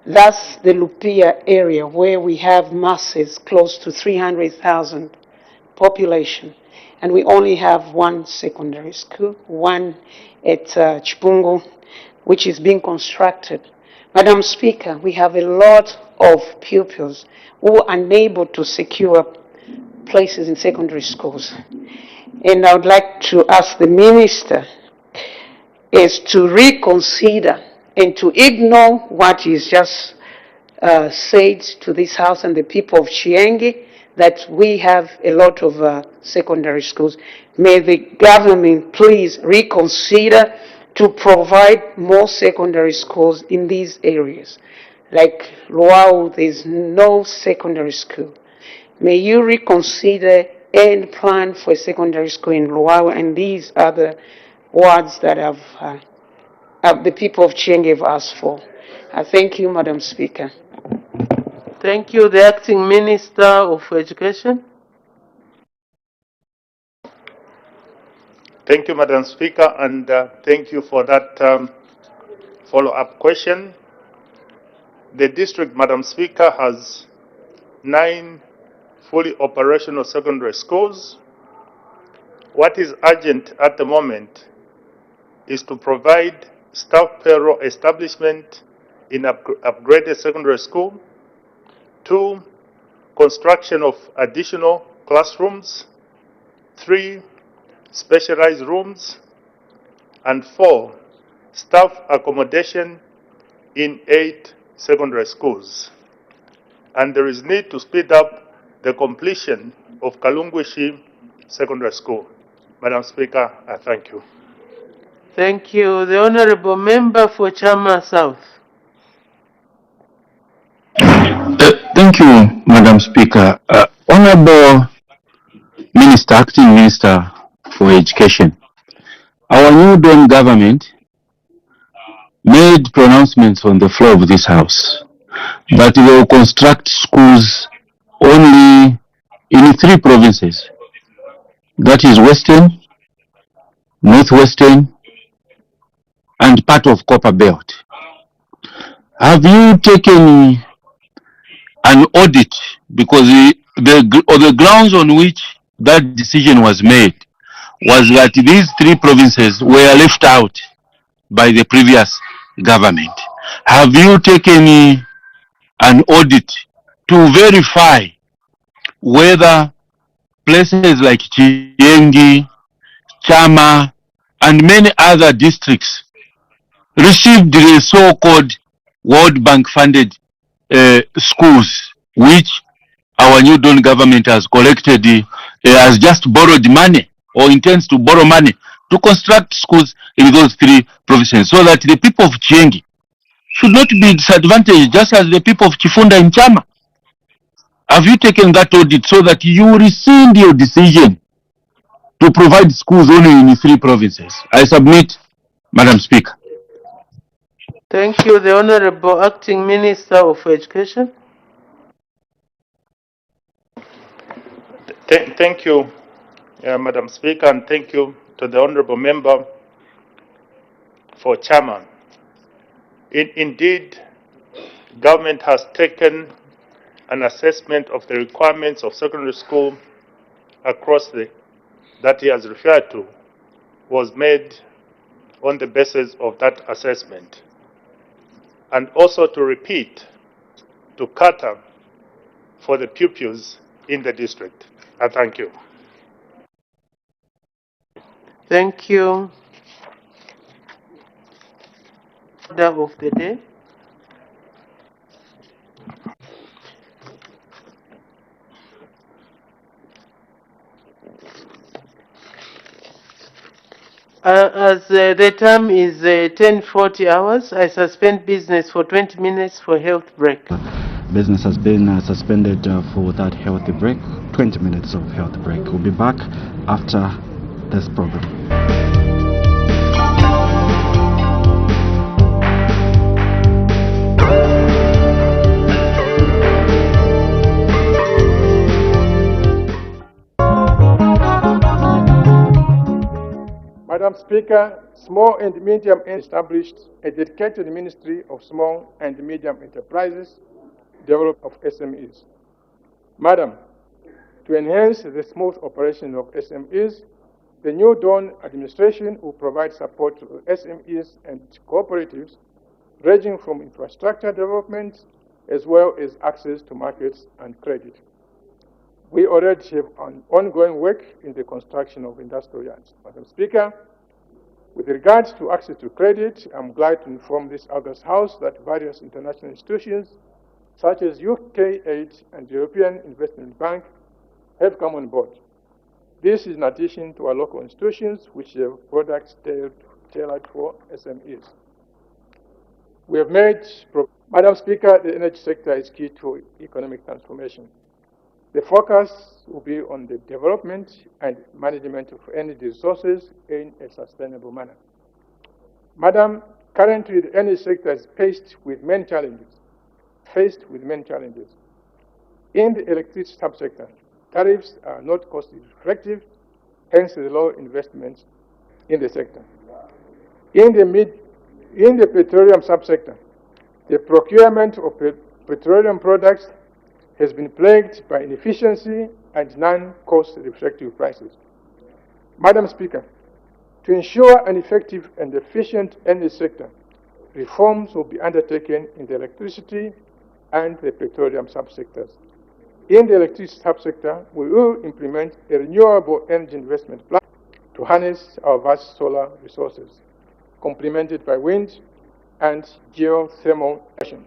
that's the Lupia area where we have masses close to 300,000 population. And we only have one secondary school, one at Chipungu, which is being constructed. Madam Speaker, we have a lot of pupils who are unable to secure places in secondary schools. And I would like to ask the Minister is to reconsider and to ignore what is just said to this House and the people of Chienge, that we have a lot of secondary schools. May the government please reconsider to provide more secondary schools in these areas. Like Luau, there's no secondary school. May you reconsider and plan for a secondary school in Luau and these other wards that the people of Chienge have asked for. I thank you, Madam Speaker. Thank you. The Acting Minister of Education. Thank you, Madam Speaker, and thank you for that follow-up question. The district, Madam Speaker, has 9 fully operational secondary schools. What is urgent at the moment is to provide staff payroll establishment in upgraded secondary school. 2, construction of additional classrooms. 3, specialized rooms. And 4, staff accommodation in 8 secondary schools. And there is need to speed up the completion of Kalungwishi Secondary School. Madam Speaker, I thank you. Thank you. The Honorable Member for Chama South. Thank you, Madam Speaker. Honorable Minister, Acting Minister for Education, our new Dawn government made pronouncements on the floor of this House that they will construct schools only in 3 provinces. That is Western, Northwestern, and part of Copper Belt. Have you taken an audit, because the grounds on which that decision was made was that these 3 provinces were left out by the previous government? Have you taken an audit to verify whether places like Chiengi, Chama, and many other districts received the so-called World Bank funded schools, which our new Dawn government has collected, has just borrowed money or intends to borrow money to construct schools in those 3 provinces, so that the people of Chiengi should not be disadvantaged just as the people of Chifunda and Chama? Have you taken that audit so that you rescind your decision to provide schools only in 3 provinces? I submit, Madam Speaker. Thank you. The Honorable Acting Minister of Education. Thank you, Madam Speaker, and thank you to the Honorable Member for Chairman. Indeed, government has taken an assessment of the requirements of secondary school across that he has referred to was made on the basis of that assessment. And also to repeat, to cater for the pupils in the district. I thank you. Thank you. Order of the day. As the time is 10:40 hours, I suspend business for 20 minutes for health break. Business has been suspended for that healthy break, 20 minutes of health break. We'll be back after this program. Madam Speaker, small and medium established a dedicated Ministry of Small and Medium Enterprises, Development of SMEs. Madam, to enhance the smooth operation of SMEs, the new Dawn administration will provide support to SMEs and cooperatives, ranging from infrastructure development as well as access to markets and credit. We already have an ongoing work in the construction of industrial yards. Madam Speaker, with regards to access to credit, I'm glad to inform this August House that various international institutions, such as UK Aid and the European Investment Bank, have come on board. This is in addition to our local institutions, which have products tailored for SMEs. We have made, Madam Speaker, the energy sector is key to economic transformation. The focus will be on the development and management of energy resources in a sustainable manner. Madam, currently the energy sector is faced with many challenges. In the electricity subsector, tariffs are not cost effective, hence the low investments in the sector. In the petroleum subsector, the procurement of petroleum products has been plagued by inefficiency and non-cost reflective prices. Madam Speaker, to ensure an effective and efficient energy sector, reforms will be undertaken in the electricity and the petroleum subsectors. In the electricity subsector, we will implement a renewable energy investment plan to harness our vast solar resources, complemented by wind and geothermal generation.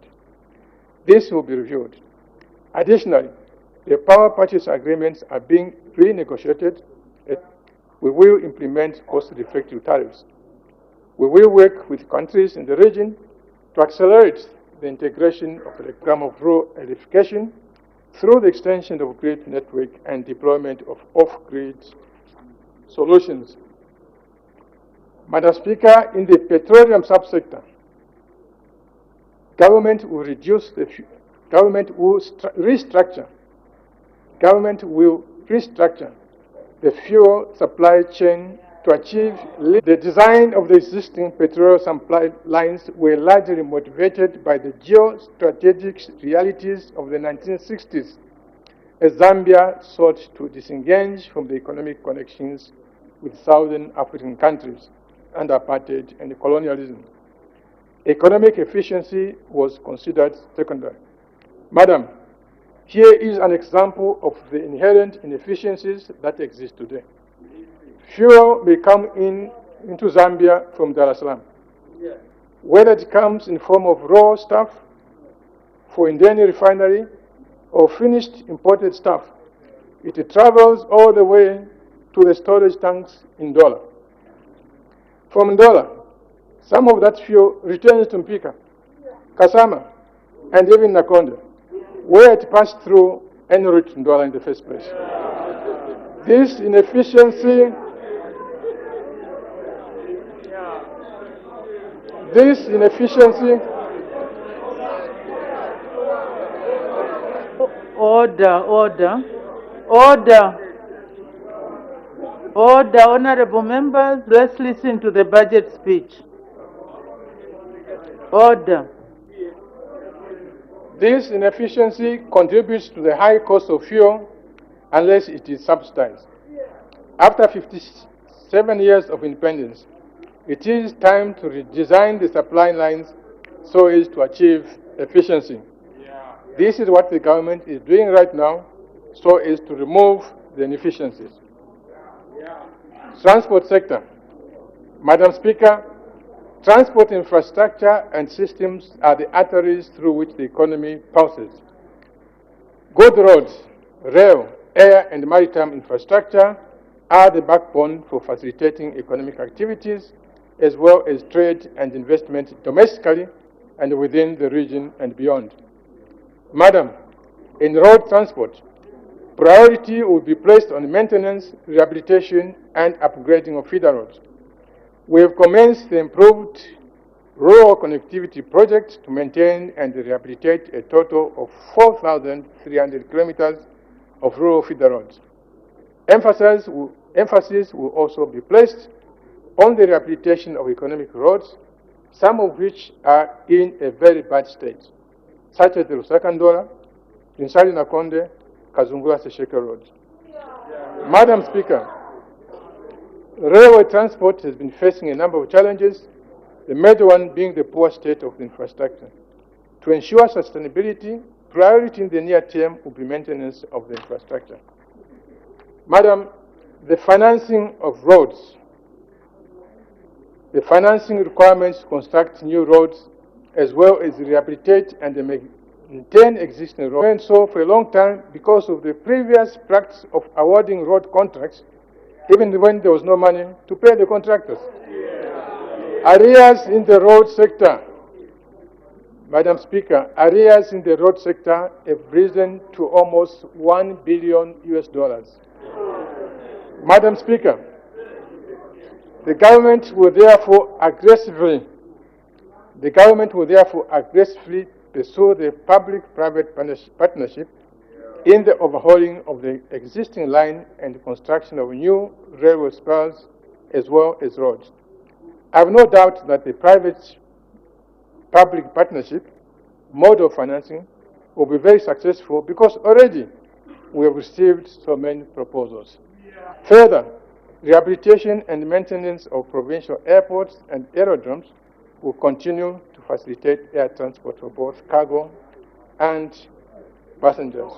This will be reviewed. Additionally, the power purchase agreements are being renegotiated. We will implement cost-effective tariffs. We will work with countries in the region to accelerate the integration of the program of rural electrification through the extension of grid network and deployment of off-grid solutions. Madam Speaker, in the petroleum subsector, government will restructure the fuel supply chain to achieve the design of the existing petroleum supply lines were largely motivated by the geostrategic realities of the 1960s, as Zambia sought to disengage from the economic connections with Southern African countries under apartheid and colonialism. Economic efficiency was considered secondary. Madam, here is an example of the inherent inefficiencies that exist today. Fuel may come into Zambia from Dar es Salaam. Whether it comes in form of raw stuff for Indian refinery or finished imported stuff, it travels all the way to the storage tanks in Ndola. From Ndola, some of that fuel returns to Mpika, Kasama, and even Nakonde, where it passed through en route to Ndola in the first place. This inefficiency This inefficiency Order. Honorable members, let's listen to the budget speech. Order. This inefficiency contributes to the high cost of fuel unless it is subsidized. After 57 years of independence, it is time to redesign the supply lines so as to achieve efficiency. This is what the government is doing right now so as to remove the inefficiencies. Transport sector. Madam Speaker, transport infrastructure and systems are the arteries through which the economy pulses. Good roads, rail, air, and maritime infrastructure are the backbone for facilitating economic activities as well as trade and investment domestically and within the region and beyond. Madam, in road transport, priority will be placed on maintenance, rehabilitation, and upgrading of feeder roads. We have commenced the improved rural connectivity project to maintain and rehabilitate a total of 4,300 kilometers of rural feeder roads. Emphasis will also be placed on the rehabilitation of economic roads, some of which are in a very bad state, such as the Lusaka-Ndola, Linsali-Nakonde, Kazungula-Sesheke roads. Madam Speaker, railway transport has been facing a number of challenges, the major one being the poor state of the infrastructure. To ensure sustainability, priority in the near term will be maintenance of the infrastructure. Madam, the financing of roads, the financing requirements to construct new roads as well as rehabilitate and maintain existing roads. And so for a long time, because of the previous practice of awarding road contracts, even when there was no money to pay the contractors. Arrears in the road sector, Madam Speaker, arrears in the road sector have risen to almost $1 billion US. Madam Speaker, the government will therefore aggressively pursue the public-private partnership in the overhauling of the existing line and the construction of new railway spurs as well as roads. I have no doubt that the private-public partnership mode of financing will be very successful because already we have received so many proposals. Further, rehabilitation and maintenance of provincial airports and aerodromes will continue to facilitate air transport for both cargo and passengers.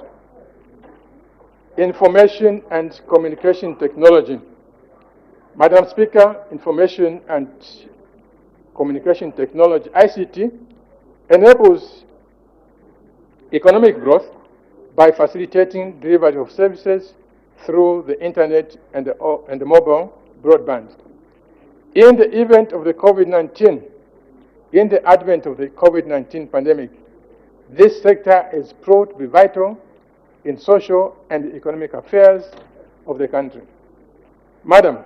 Information and communication technology. Madam Speaker, information and communication technology, ICT, enables economic growth by facilitating delivery of services through the internet and the mobile broadband. In the event of the COVID-19, in the advent of the COVID-19 pandemic, this sector is proved to be vital in social and economic affairs of the country. Madam,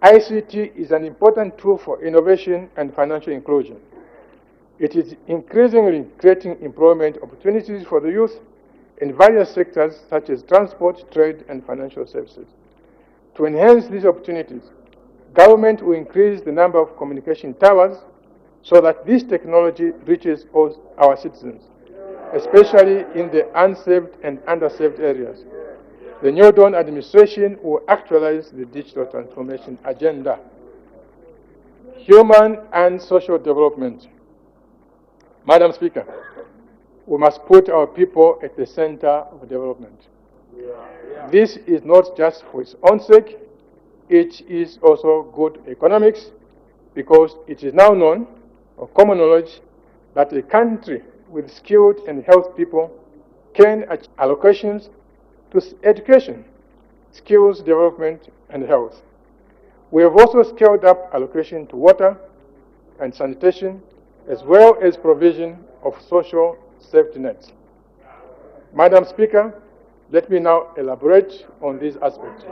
ICT is an important tool for innovation and financial inclusion. It is increasingly creating employment opportunities for the youth in various sectors such as transport, trade, and financial services. To enhance these opportunities, government will increase the number of communication towers so that this technology reaches all our citizens, especially in the unserved and underserved areas. The New Dawn administration will actualize the digital transformation agenda. Human and social development. Madam Speaker, we must put our people at the center of development. This is not just for its own sake, it is also good economics because it is now known, or common knowledge, that a country with skilled and healthy people can achieve allocations to education, skills development, and health. We have also scaled up allocation to water and sanitation, as well as provision of social safety nets. Madam Speaker, let me now elaborate on these aspects.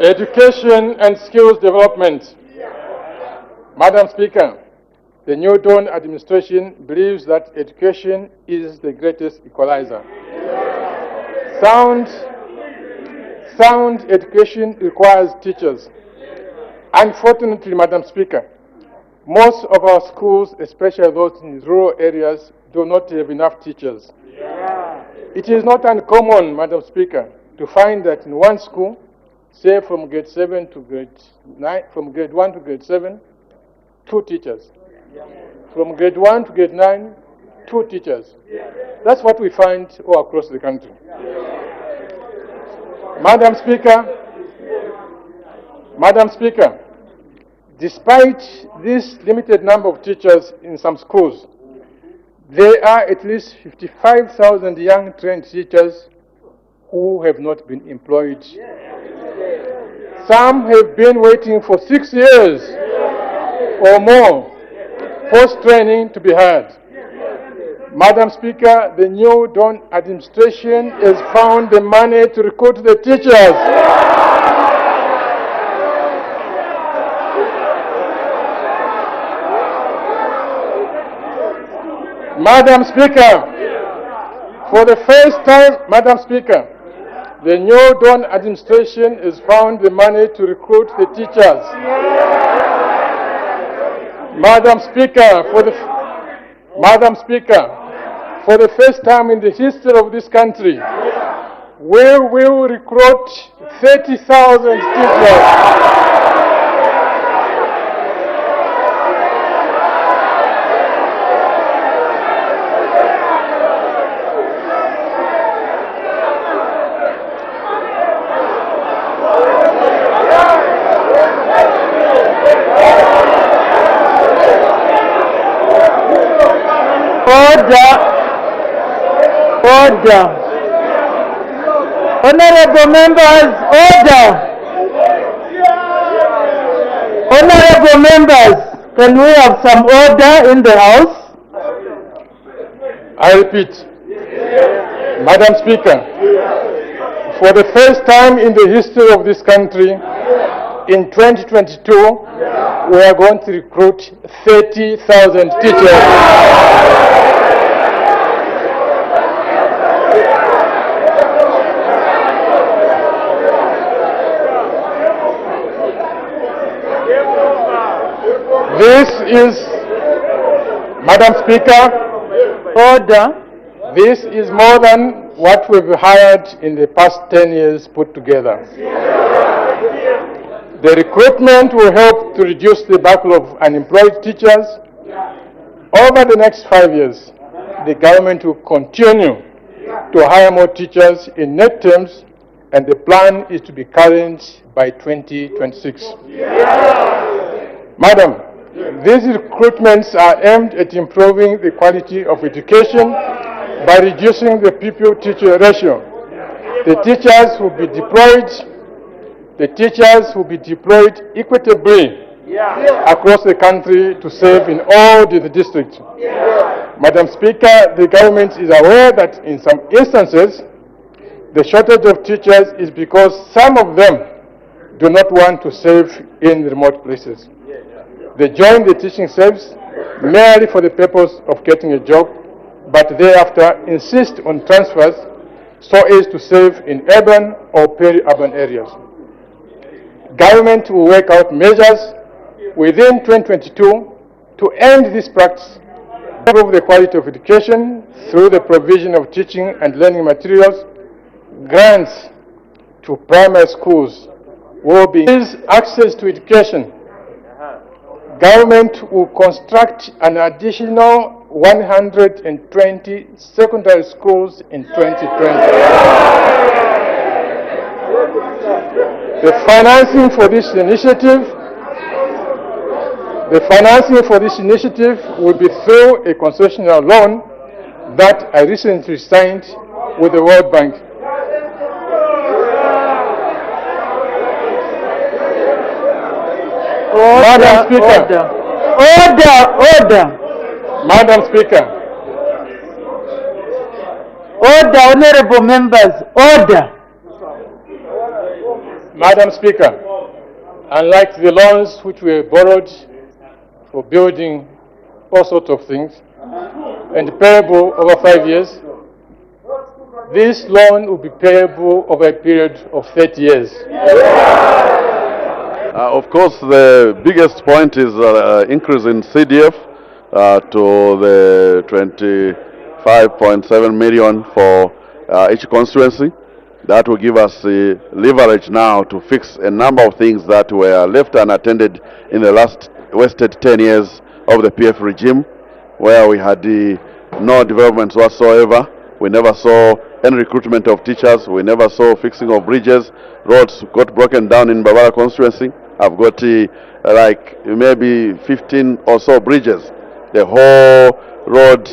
Education and skills development. Madam Speaker, the New Dawn administration believes that education is the greatest equalizer. Sound education requires teachers. Unfortunately, Madam Speaker, most of our schools, especially those in rural areas, do not have enough teachers. It is not uncommon, Madam Speaker, to find that in one school, say from grade 7 to grade 9, from grade 1 to grade 7, 2 teachers. From grade 1 to grade 9, 2 teachers. That's what we find all across the country. Madam Speaker, despite this limited number of teachers in some schools, there are at least 55,000 young trained teachers who have not been employed. Some have been waiting for 6 years or more post-training to be hired. Madam Speaker, the New Dawn administration has found the money to recruit the teachers. Madam Speaker, for the first time, Madam Speaker, the New Dawn administration has found the money to recruit the teachers. Madam Speaker, for the first time in the history of this country, we will recruit 30,000 teachers. Order. Honorable members, order. Honorable members, can we have some order in the House? I repeat, Madam Speaker, for the first time in the history of this country, in 2022, we are going to recruit 30,000 teachers. This is, Madam Speaker, order. This is more than what we've hired in the past 10 years put together. The recruitment will help to reduce the backlog of unemployed teachers. Over the next 5 years, the government will continue to hire more teachers in net terms, and the plan is to be current by 2026. Madam, these recruitments are aimed at improving the quality of education by reducing the pupil-teacher ratio. The teachers will be deployed equitably across the country to serve in all the districts. Madam Speaker, the government is aware that in some instances, the shortage of teachers is because some of them do not want to serve in remote places. They join the teaching service merely for the purpose of getting a job, but thereafter insist on transfers so as to serve in urban or peri-urban areas. Government will work out measures within 2022 to end this practice, improve the quality of education through the provision of teaching and learning materials. Grants to primary schools will be access to education. Government will construct an additional 120 secondary schools in 2020. The financing for this initiative will be through a concessional loan that I recently signed with the World Bank. Madam Speaker. Order. Madam Speaker. Order, honorable members, order. Madam Speaker, unlike the loans which were borrowed for building all sorts of things and payable over 5 years, this loan will be payable over a period of 30 years. Of course, the biggest point is increase in CDF to the 25.7 million for each constituency. That will give us leverage now to fix a number of things that were left unattended in the last wasted 10 years of the PF regime, where we had no developments whatsoever. We never saw any recruitment of teachers. We never saw fixing of bridges. Roads got broken down in Barbara constituency. I've got like maybe 15 or so bridges. The whole road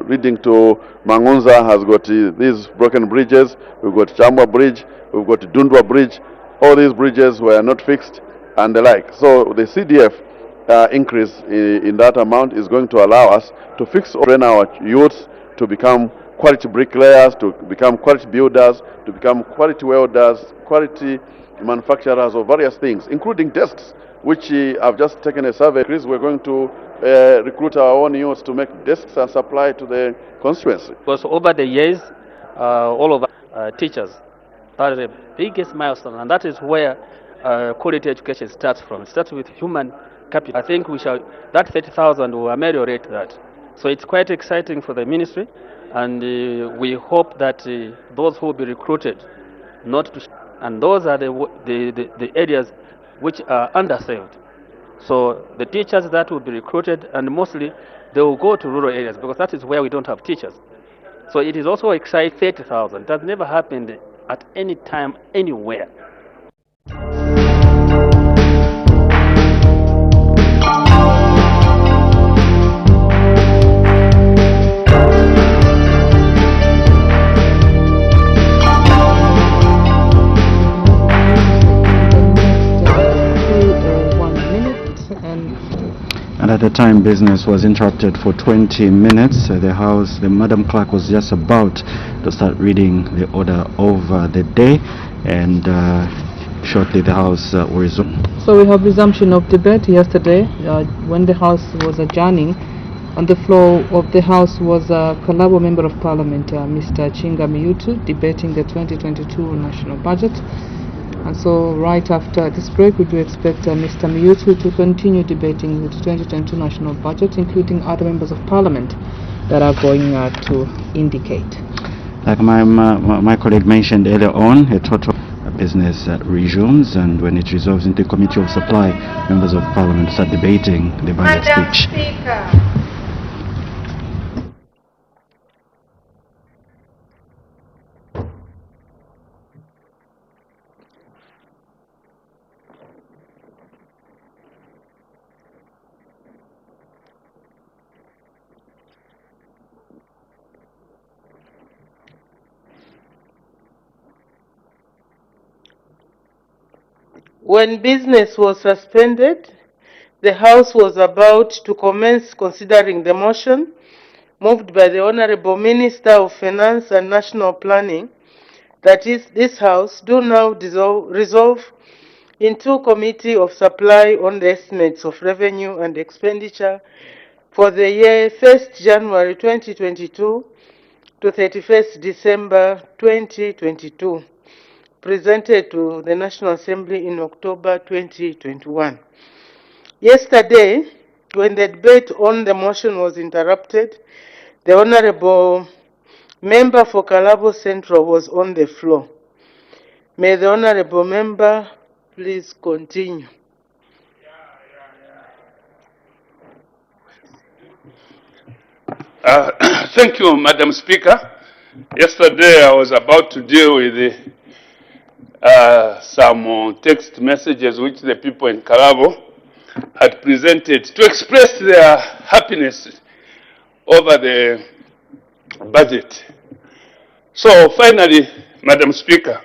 leading to Mangunza has got these broken bridges. We've got Chambwa Bridge. We've got Dundwa Bridge. All these bridges were not fixed and the like. So the CDF increase in that amount is going to allow us to train our youths to become quality bricklayers, to become quality builders, to become quality welders, quality manufacturers of various things, including desks, which I've just taken a survey. We're going to recruit our own youths to make desks and supply to the constituency. Because over the years, all of our teachers, that is the biggest milestone, and that is where quality education starts from. It starts with human capital. I think that 30,000 will ameliorate that. So it's quite exciting for the ministry, and we hope that those who will be recruited, and those are the areas which are underserved. So the teachers that will be recruited, and mostly they will go to rural areas because that is where we don't have teachers. So it is also exciting. 30,000. It has never happened at any time, anywhere. And at the time, business was interrupted for 20 minutes. The Madam Clerk was just about to start reading the order of the day, and shortly the House will resume. So we have resumption of debate. Yesterday, when the House was adjourning, on the floor of the House was a Kalabo Member of Parliament, Mr. Chinga Miyutu, debating the 2022 national budget. And so right after this break, we do expect Mr. Miyutu to continue debating the 2022 national budget, including other members of parliament that are going to indicate. Like my colleague mentioned earlier on, a total business resumes, and when it resolves into Committee of Supply, members of parliament start debating the budget speech. Speaker. When business was suspended, the House was about to commence considering the motion moved by the Honorable Minister of Finance and National Planning, that is, this House do now resolve into Committee of Supply on the estimates of revenue and expenditure for the year 1st January 2022 to 31st December 2022. Presented to the National Assembly in October 2021. Yesterday, when the debate on the motion was interrupted, the Honorable Member for Kalabo Central was on the floor. May the Honorable Member please continue. Thank you, Madam Speaker. Yesterday, I was about to deal with some text messages which the people in Kalabo had presented to express their happiness over the budget. So finally, Madam Speaker,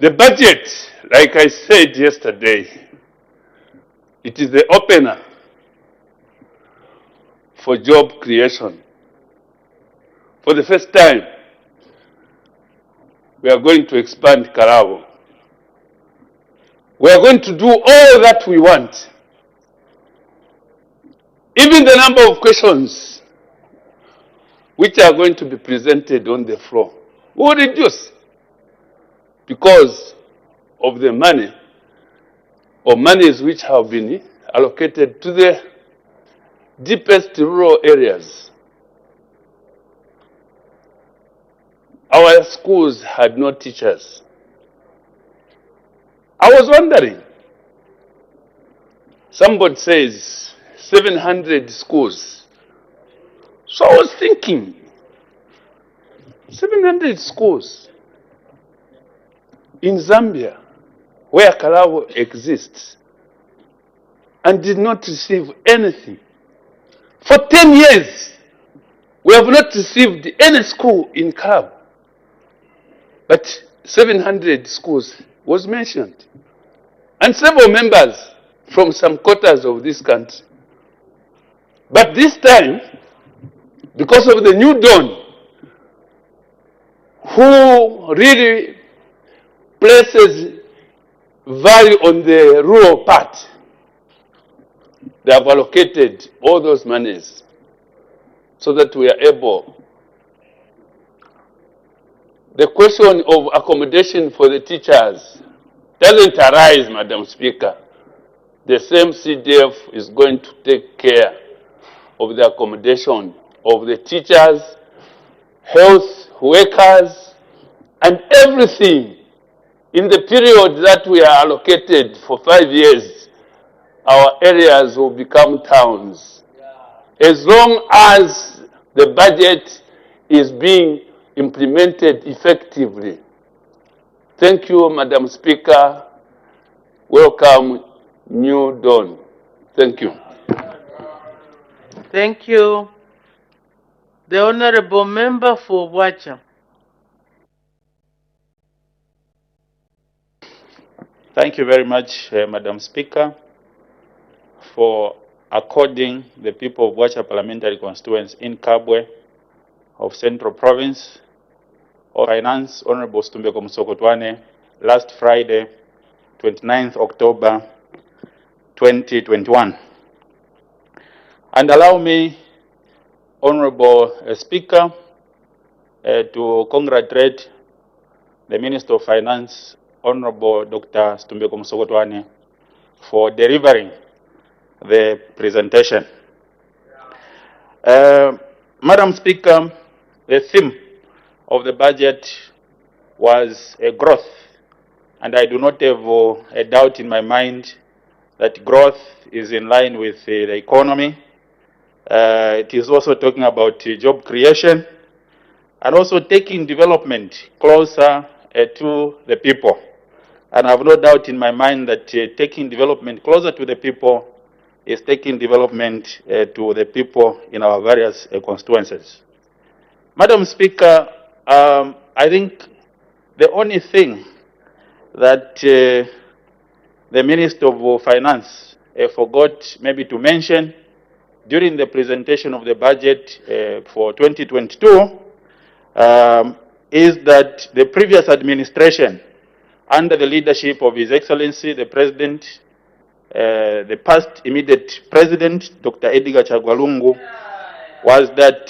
the budget, like I said yesterday, it is the opener for job creation. For the first time, we are going to expand Karabo. We are going to do all that we want. Even the number of questions which are going to be presented on the floor will reduce because of the money or monies which have been allocated to the deepest rural areas. Our schools had no teachers. I was wondering, somebody says 700 schools. So I was thinking, 700 schools in Zambia, where Karabo exists, and did not receive anything. For 10 years, we have not received any school in Karabo. But 700 schools was mentioned. And several members from some quarters of this country. But this time, because of the new dawn, who really places value on the rural part, they have allocated all those monies so that we are able. The question of accommodation for the teachers doesn't arise, Madam Speaker. The same CDF is going to take care of the accommodation of the teachers, health workers, and everything. In the period that we are allocated for 5 years, our areas will become towns. As long as the budget is being implemented effectively. Thank you, Madam Speaker. Welcome, New Dawn. Thank you. Thank you. The Honorable Member for Wacha. Thank you very much, Madam Speaker, for according the people of Wacha Parliamentary Constituency in Kabwe of Central Province of Finance, Honorable Stumbeko Musokotwane, last Friday, 29th October 2021. And allow me, Honorable Speaker, to congratulate the Minister of Finance, Honorable Dr. Stumbeko Musokotwane, for delivering the presentation. Madam Speaker, the theme of the budget was a growth, and I do not have a doubt in my mind that growth is in line with the economy. It is also talking about job creation and also taking development closer to the people. And I have no doubt in my mind that taking development closer to the people is taking development to the people in our various constituencies. Madam Speaker, I think the only thing that the Minister of Finance forgot maybe to mention during the presentation of the budget for 2022 is that the previous administration, under the leadership of His Excellency, the President, the past immediate President, Dr. Edgar Chagwalungu, was that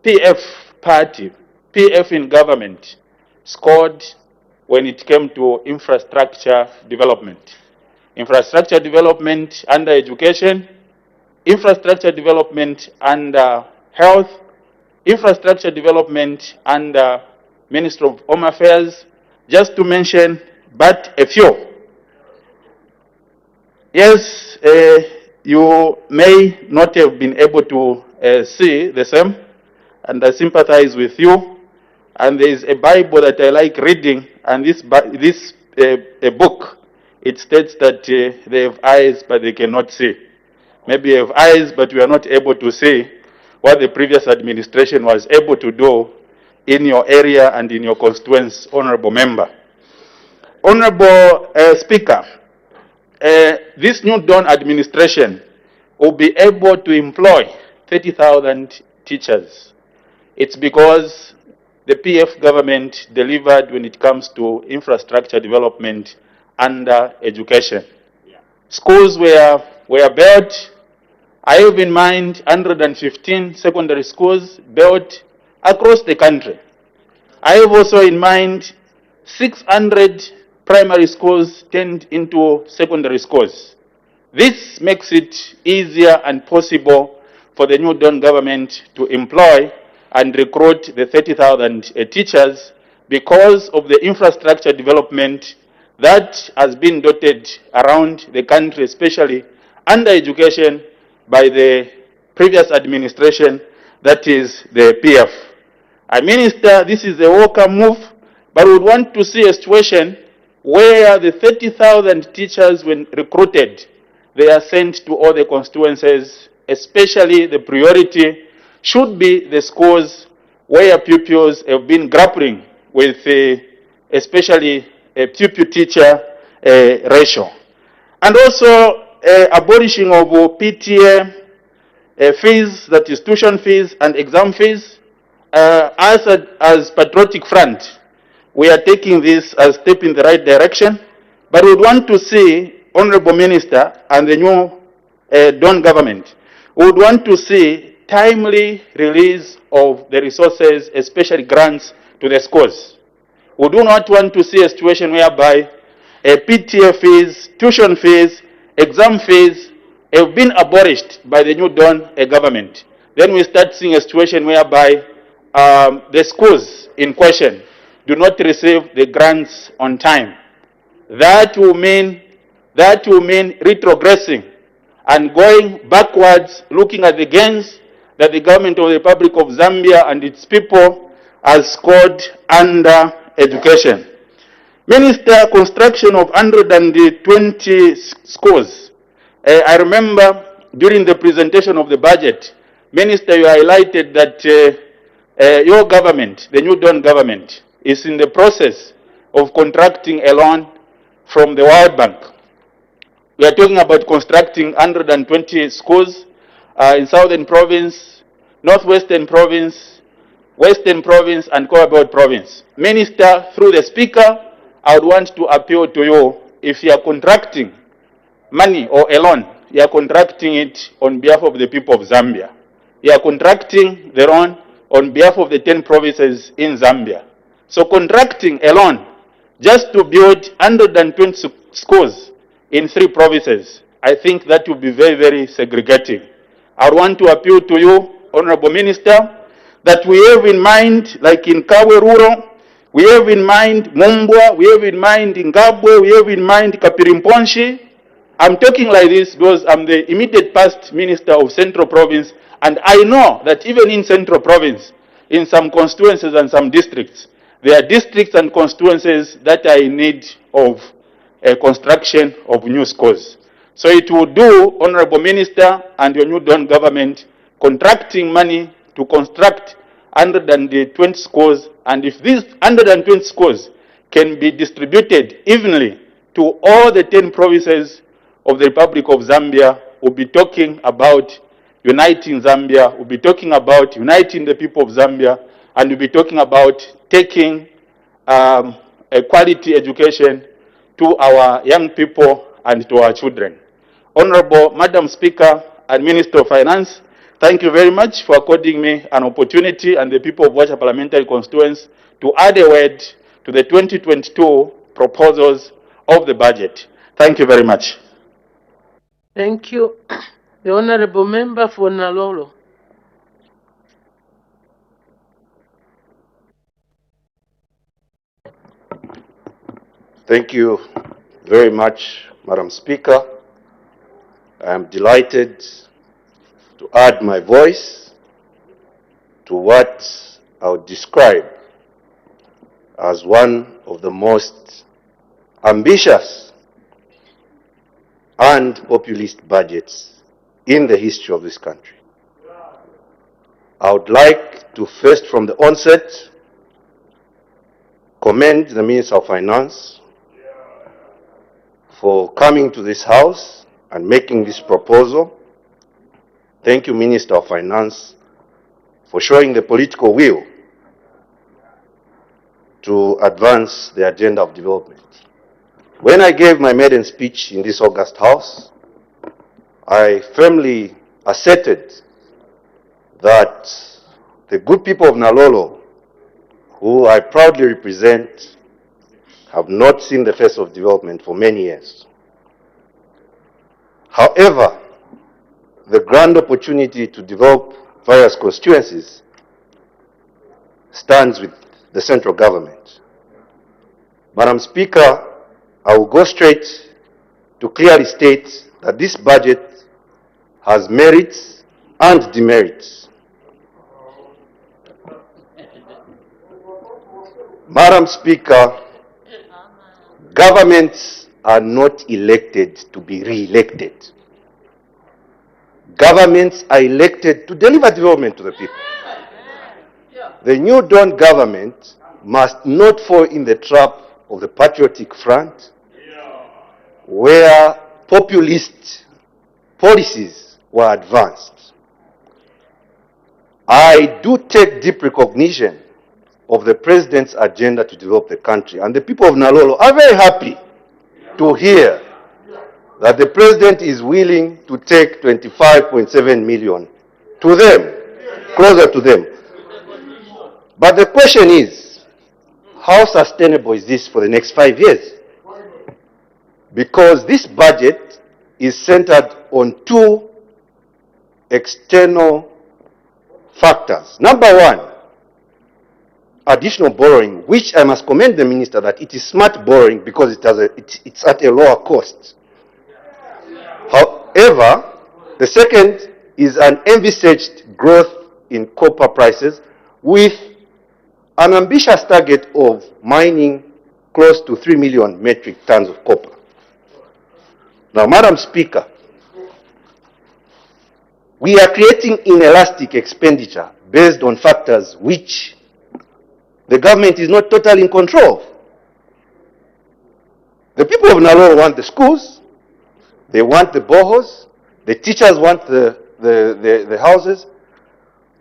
PF party, PF in government, scored when it came to infrastructure development. Infrastructure development under education, infrastructure development under health, infrastructure development under Ministry of Home Affairs, just to mention but a few. Yes, you may not have been able to see the same, and I sympathize with you. And there is a Bible that I like reading, and this book, it states that they have eyes but they cannot see. Maybe you have eyes but you are not able to see what the previous administration was able to do in your area and in your constituency, Honorable Member. Honorable Speaker, this New Dawn administration will be able to employ 30,000 teachers. It's because the PF government delivered when it comes to infrastructure development and education. Schools were built. I have in mind 115 secondary schools built across the country. I have also in mind 600 primary schools turned into secondary schools. This makes it easier and possible for the New Dawn government to employ and recruit the 30,000 teachers because of the infrastructure development that has been dotted around the country, especially under education by the previous administration, that is the PF. Minister, this is a welcome move, but we would want to see a situation where the 30,000 teachers, when recruited, they are sent to all the constituencies, especially the priority should be the schools where pupils have been grappling with especially a pupil-teacher ratio. And also abolishing of PTA fees, that is tuition fees and exam fees. As Patriotic Front, we are taking this as a step in the right direction, but we would want to see, Honorable Minister and the New Dawn government, we would want to see timely release of the resources, especially grants to the schools. We do not want to see a situation whereby PTA fees, tuition fees, exam fees have been abolished by the New Dawn government. Then we start seeing a situation whereby the schools in question do not receive the grants on time. That will mean retrogressing and going backwards, looking at the gains that the government of the Republic of Zambia and its people has scored under education. Minister, construction of 120 schools. I remember during the presentation of the budget, Minister, you highlighted that your government, the New Dawn government, is in the process of contracting a loan from the World Bank. We are talking about constructing 120 schools in Southern Province, Northwestern Province, Western Province, and Cowabelt Province. Minister, through the Speaker, I would want to appeal to you, if you are contracting money or a loan, you are contracting it on behalf of the people of Zambia. You are contracting the loan on behalf of the 10 provinces in Zambia. So contracting a loan just to build 120 schools in 3 provinces, I think that will be very, very segregating. I want to appeal to you, Honorable Minister, that we have in mind, like in Kawe Rural, we have in mind Mumbwa, we have in mind Ngabwe, we have in mind Kapirimponshi. I'm talking like this because I'm the immediate past minister of Central Province, and I know that even in Central Province, in some constituencies and some districts, there are districts and constituencies that are in need of a construction of new schools. So it will do, Honorable Minister and your New Dawn government, contracting money to construct 120 schools, and if these 120 schools can be distributed evenly to all the 10 provinces of the Republic of Zambia, we'll be talking about uniting Zambia, we'll be talking about uniting the people of Zambia, and we'll be talking about taking a quality education to our young people and to our children. Honorable Madam Speaker and Minister of Finance, thank you very much for according me an opportunity and the people of Wacha Parliamentary Constituents to add a word to the 2022 proposals of the budget. Thank you very much. Thank you. The Honorable Member for Nalolo. Thank you very much, Madam Speaker. I am delighted to add my voice to what I would describe as one of the most ambitious and populist budgets in the history of this country. I would like to first, from the onset, commend the Minister of Finance for coming to this House and making this proposal. Thank you, Minister of Finance, for showing the political will to advance the agenda of development. When I gave my maiden speech in this August House, I firmly asserted that the good people of Nalolo, who I proudly represent, have not seen the face of development for many years. However, the grand opportunity to develop various constituencies stands with the central government. Madam Speaker, I will go straight to clearly state that this budget has merits and demerits. Madam Speaker, governments are not elected to be re-elected. Governments are elected to deliver development to the people. The New Dawn government must not fall in the trap of the Patriotic Front, where populist policies were advanced. I do take deep recognition of the President's agenda to develop the country, and the people of Nalolo are very happy to hear that the President is willing to take 25.7 million to them, closer to them. But the question is, how sustainable is this for the next 5 years? Because this budget is centered on two external factors. Number one, additional borrowing, which I must commend the minister that it is smart borrowing because it's at a lower cost. However, the second is an envisaged growth in copper prices with an ambitious target of mining close to 3 million metric tons of copper. Now, Madam Speaker, we are creating inelastic expenditure based on factors which the government is not totally in control of. The people of Nalolo want the schools, they want the boreholes, the teachers want the houses,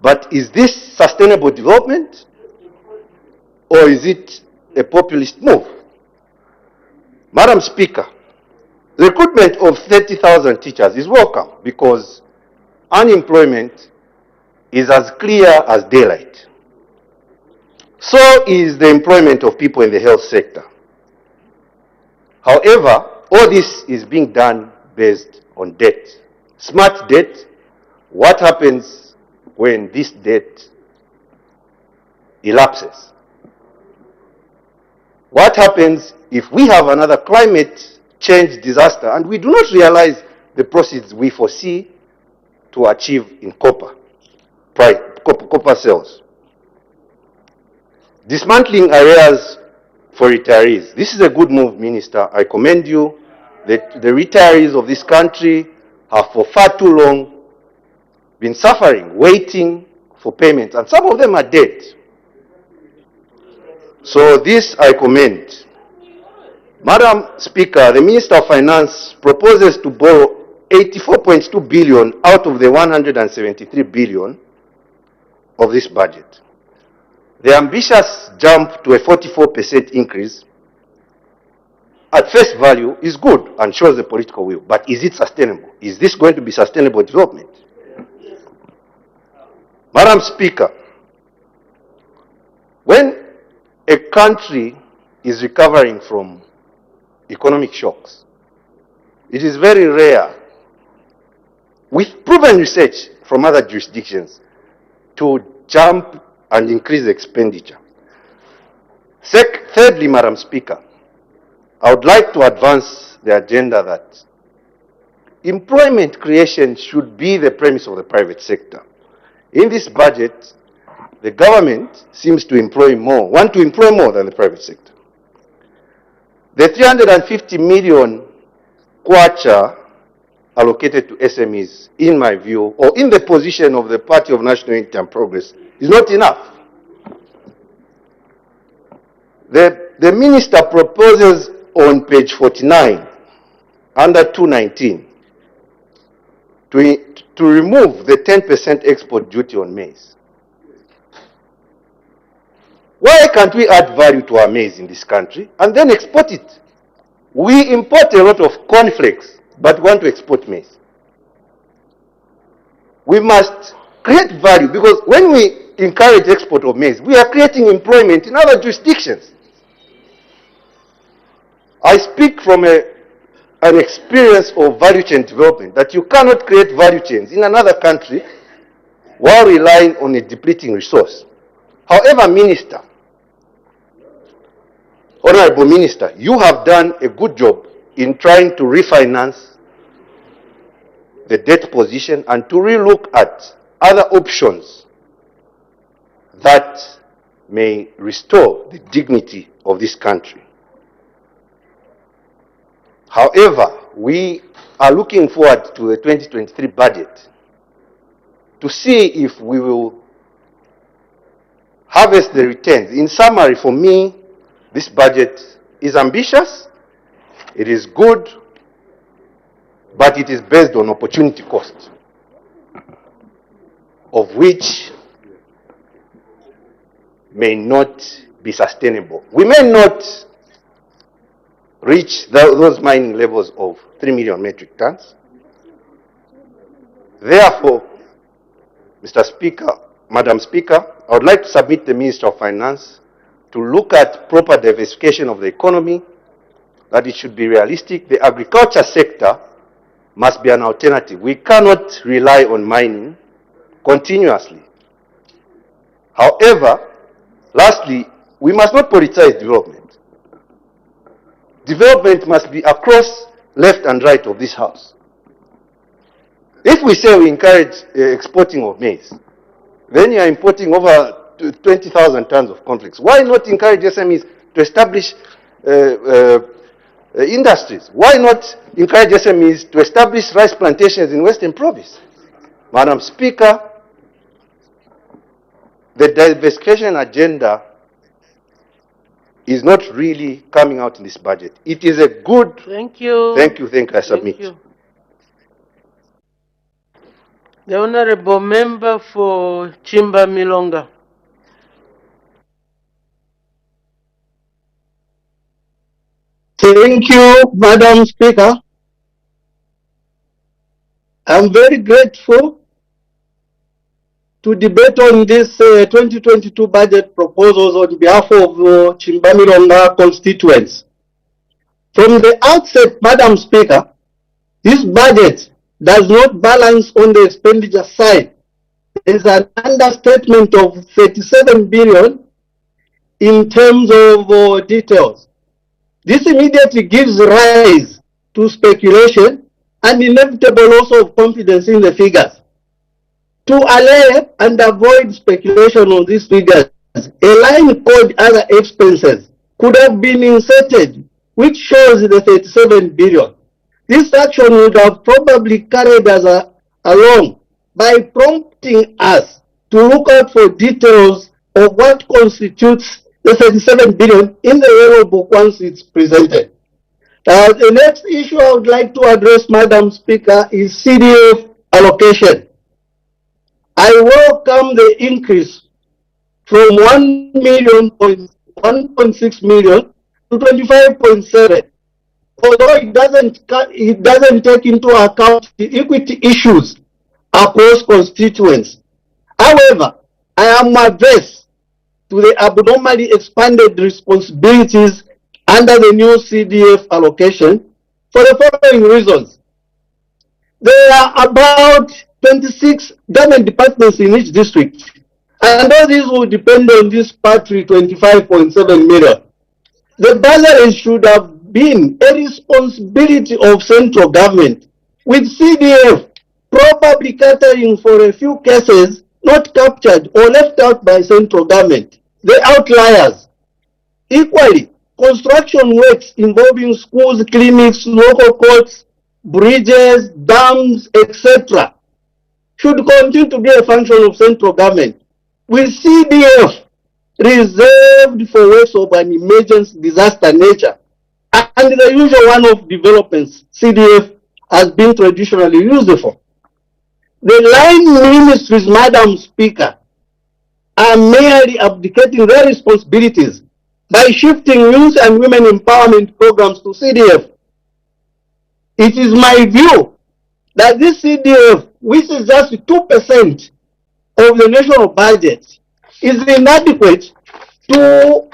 but is this sustainable development or is it a populist move? Madam Speaker, the recruitment of 30,000 teachers is welcome because unemployment is as clear as daylight. So is the employment of people in the health sector. However, all this is being done based on debt. Smart debt. What happens when this debt elapses? What happens if we have another climate change disaster and we do not realize the proceeds we foresee to achieve in copper sales? Dismantling areas for retirees. This is a good move, Minister. I commend you. The retirees of this country have for far too long been suffering, waiting for payments, and some of them are dead. So this I commend. Madam Speaker, the Minister of Finance proposes to borrow 84.2 billion out of the 173 billion of this budget. The ambitious jump to a 44% increase at face value is good and shows the political will, but is it sustainable? Is this going to be sustainable development? Madam Speaker, when a country is recovering from economic shocks, it is very rare, with proven research from other jurisdictions, to jump and increase expenditure. Thirdly, Madam Speaker, I would like to advance the agenda that employment creation should be the premise of the private sector. In this budget, the government seems to want to employ more than the private sector. The 350 million kwacha allocated to SMEs, in my view, or in the position of the Party of National Unity and Progress, is not enough. The minister proposes on page 49, under 219, to remove the 10% export duty on maize. Why can't we add value to our maize in this country and then export it? We import a lot of cornflakes, but want to export maize. We must create value, because when we encourage export of maize, we are creating employment in other jurisdictions. I speak from an experience of value chain development, that you cannot create value chains in another country while relying on a depleting resource. However, Minister, Honorable Minister, you have done a good job in trying to refinance the debt position and to relook at other options that may restore the dignity of this country. However, we are looking forward to the 2023 budget to see if we will harvest the returns. In summary, for me, this budget is ambitious, it is good, but it is based on opportunity cost, of which may not be sustainable. We may not reach those mining levels of 3 million metric tons. Therefore, Mr. Speaker, Madam Speaker, I would like to submit the Minister of Finance to look at proper diversification of the economy, that it should be realistic. The agriculture sector must be an alternative. We cannot rely on mining continuously. However, lastly, we must not politicize development. Development must be across left and right of this House. If we say we encourage exporting of maize, then you are importing over 20,000 tons of conflicts. Why not encourage SMEs to establish industries? Why not encourage SMEs to establish rice plantations in Western Province? Madam Speaker, the diversification agenda is not really coming out in this budget. It is a good... Thank you. Thank you, I submit. Thank you. The Honorable Member for Chimba Milonga. Thank you, Madam Speaker. I'm very grateful to debate on this 2022 budget proposals on behalf of Chimbamilonga constituents. From the outset, Madam Speaker, this budget does not balance on the expenditure side. There is an understatement of 37 billion in terms of details. This immediately gives rise to speculation and inevitable loss of confidence in the figures. To allay and avoid speculation on these figures, a line called other expenses could have been inserted, which shows the 37 billion. This action would have probably carried us along by prompting us to look out for details of what constitutes the 37 billion in the yellow book once it's presented. The next issue I would like to address, Madam Speaker, is CDF allocation. I welcome the increase from 1.6 million to 25.7, although it doesn't take into account the equity issues across constituents. However, I am averse to the abnormally expanded responsibilities under the new CDF allocation for the following reasons. There are about 26 government departments in each district, and all these will depend on this paltry 25.7 million. The bursaries should have been a responsibility of central government, with CDF probably catering for a few cases not captured or left out by central government, the outliers. Equally, construction works involving schools, clinics, local courts, bridges, dams, etc. should continue to be a function of central government, with CDF reserved for works of an emergency disaster nature and the usual one-off developments CDF has been traditionally used for. The line ministries, Madam Speaker, are merely abdicating their responsibilities by shifting youth and women empowerment programs to CDF. It is my view that this CDF, which is just 2% of the national budget, is inadequate to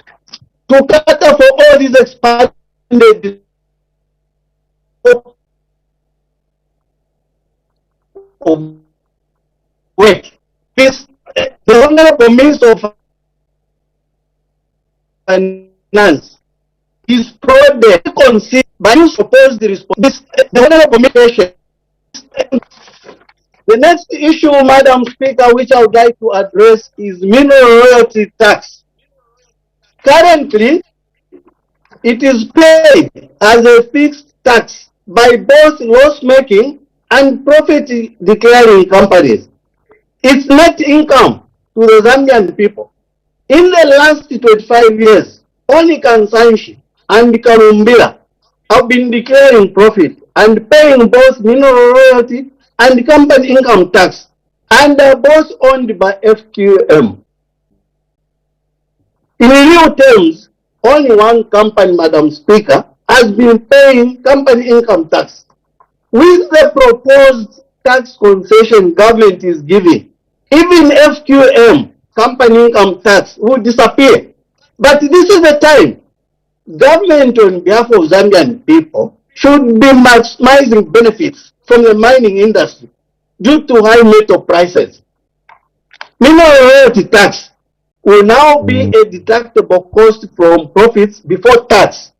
cater for all these expanded of work. The Honorable Minister of Finance is probably considered by you suppose the response. The Honorable Minister. The next issue, Madam Speaker, which I would like to address is mineral royalty tax. Currently, it is paid as a fixed tax by both loss-making and profit-declaring companies. It's net income to the Zambian people. In the last 25 years, only Kansanshi and Karumbila have been declaring profit and paying both mineral royalty and company income tax, and are both owned by FQM. In real terms, only one company, Madam Speaker, has been paying company income tax. With the proposed tax concession government is giving, even FQM, company income tax, will disappear. But this is the time government on behalf of Zambian people should be maximizing benefits from the mining industry due to high metal prices. Mineral royalty tax will now be a deductible cost from profits before tax.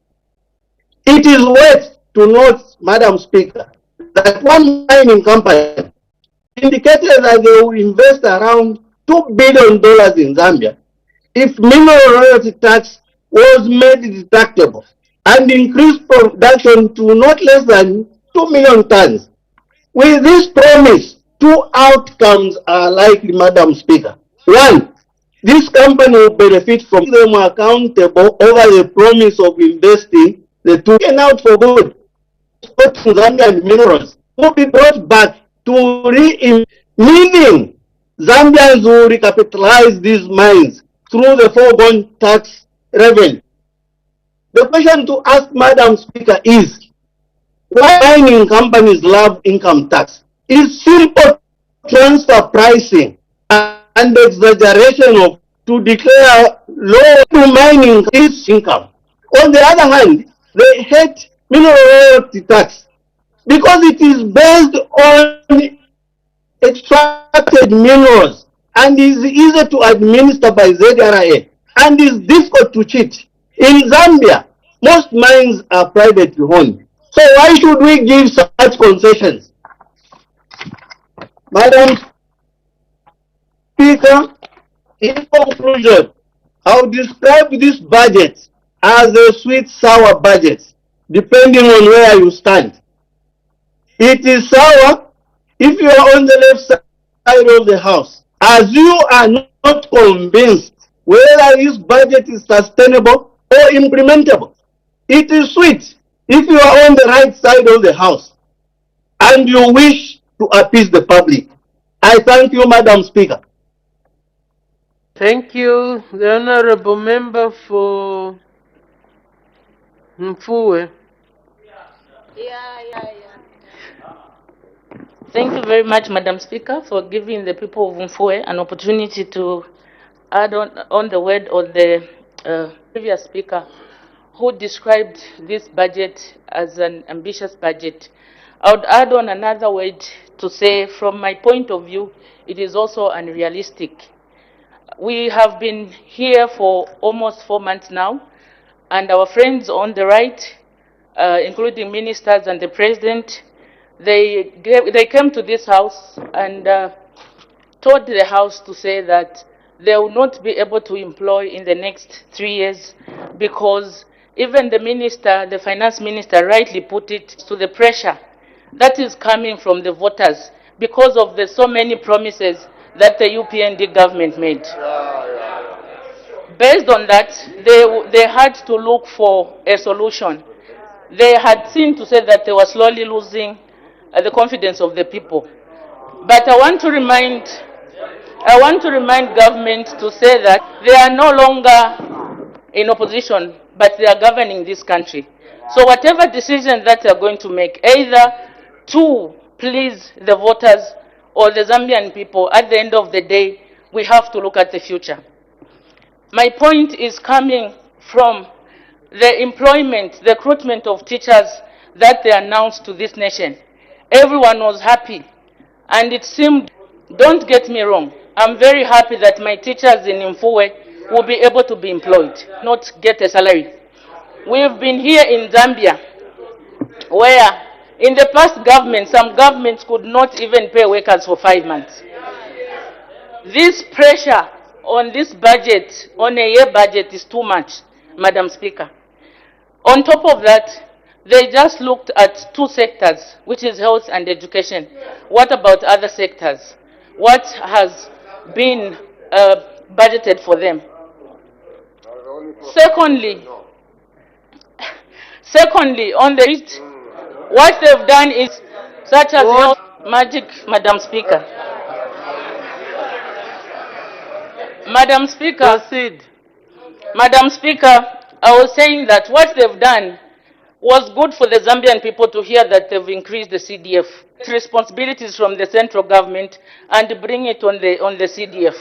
It is worth to note, Madam Speaker, that one mining company indicated that they will invest around $2 billion in Zambia if mineral royalty tax was made deductible and increased production to not less than 2 million tons. With this promise, two outcomes are likely, Madam Speaker. One, this company will benefit from them accountable over the promise of investing the two out for good. Zambian minerals will be brought back to meaning Zambians will recapitalize these mines through the foregone tax revenue. The question to ask, Madam Speaker, is why mining companies love income tax? It's simple transfer pricing and exaggeration of to declare low to mining is income. On the other hand, they hate mineral royalty tax because it is based on extracted minerals and is easy to administer by ZRA and is difficult to cheat. In Zambia, most mines are privately owned. So why should we give such concessions? Madam Speaker, in conclusion, I would describe this budget as a sweet-sour budget, depending on where you stand. It is sour if you are on the left side of the house, as you are not convinced whether this budget is sustainable or implementable. It is sweet if you are on the right side of the house and you wish to appease the public. I thank you, Madam Speaker. Thank you. The Honorable Member for Mfue. Thank you very much, Madam Speaker, for giving the people of Mfue an opportunity to add on the word of the previous speaker who described this budget as an ambitious budget. I would add on another word to say, from my point of view, it is also unrealistic. We have been here for almost 4 months now, and our friends on the right, including ministers and the president, they came to this house and told the house to say that they will not be able to employ in the next 3 years because even the minister, the finance minister, rightly put it to the pressure that is coming from the voters because of the so many promises that the UPND government made. Based on that, they had to look for a solution. They had seen to say that they were slowly losing the confidence of the people. But I want to remind I want to remind government to say that they are no longer in opposition, but they are governing this country. So whatever decision that they are going to make, either to please the voters or the Zambian people, at the end of the day, we have to look at the future. My point is coming from the employment, the recruitment of teachers that they announced to this nation. Everyone was happy, and it seemed, don't get me wrong, I'm very happy that my teachers in Mfue will be able to be employed, not get a salary. We've been here in Zambia, where in the past government, some governments could not even pay workers for 5 months. This pressure on this budget, on a year budget, is too much, Madam Speaker. On top of that, they just looked at 2 sectors, which is health and education. What about other sectors? What has been budgeted for them? Secondly, on the list, what they've done is such as health magic, Madam Speaker. Madam Speaker, Proceed. Madam Speaker, I was saying that what they've done was good for the Zambian people to hear that they've increased the CDF. Responsibilities from the central government and bring it on the CDF.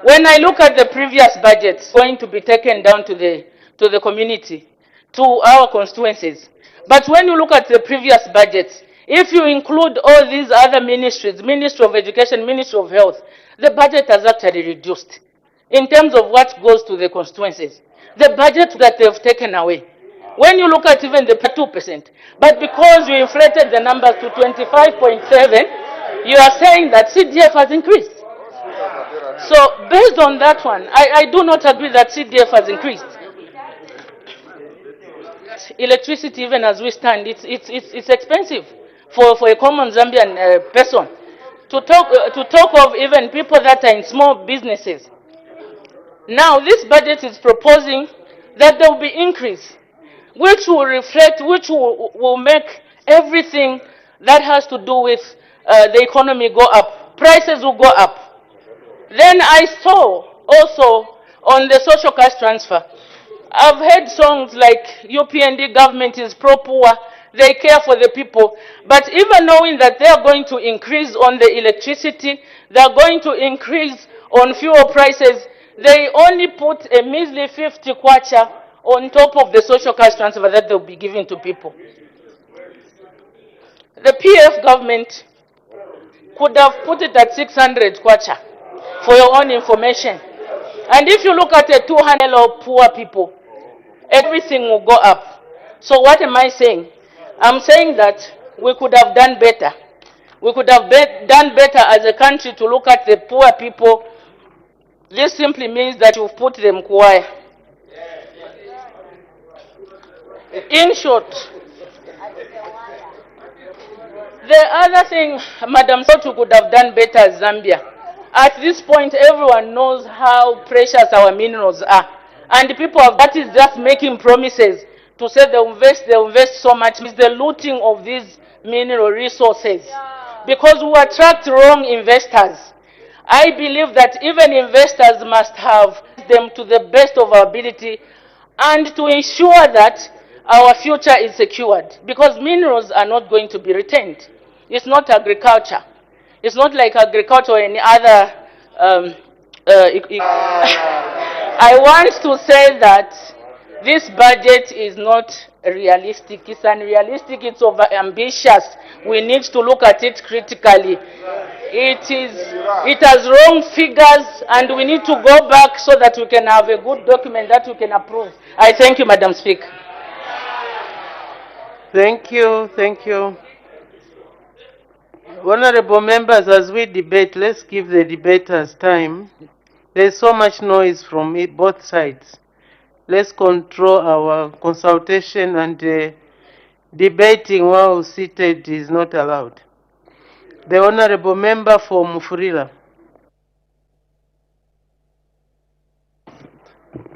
When I look at the previous budgets going to be taken down to the community, to our constituencies, but when you look at the previous budgets, if you include all these other ministries, Ministry of Education, Ministry of Health, the budget has actually reduced in terms of what goes to the constituencies. The budget that they've taken away. When you look at even the 2%, but because you inflated the numbers to 25.7, you are saying that CDF has increased. So based on that one, I do not agree that CDF has increased. Electricity, even as we stand, it's expensive for a common Zambian person. To talk of even people that are in small businesses. Now, this budget is proposing that there will be increase, which will reflect, which will make everything that has to do with the economy go up. Prices will go up. Then I saw also on the social cash transfer, I've heard songs like UPND government is pro-poor, they care for the people. But even knowing that they are going to increase on the electricity, they are going to increase on fuel prices, they only put a measly 50 kwacha on top of the social cash transfer that they'll be giving to people. The PF government could have put it at 600 kwacha for your own information. And if you look at the 200 of poor people, everything will go up. So what am I saying? I'm saying that we could have done better. We could have done better as a country to look at the poor people. This simply means that you've put them quiet. In short, the other thing, Madam, thought we could have done better as Zambia. At this point, everyone knows how precious our minerals are. And people have that is just making promises to say they'll invest so much. It's the looting of these mineral resources. Because we attract wrong investors. I believe that even investors must have them to the best of our ability and to ensure that our future is secured. Because minerals are not going to be retained. It's not agriculture. It's not like agriculture or any other. I want to say that this budget is not realistic. It's unrealistic. It's over-ambitious. We need to look at it critically. It has wrong figures, and we need to go back so that we can have a good document that we can approve. I thank you, Madam Speaker. Thank you. Thank you. Honorable members, as we debate, let's give the debaters time. There's so much noise from both sides. Let's control our consultation, and debating while seated is not allowed. The Honorable Member for Mufurila.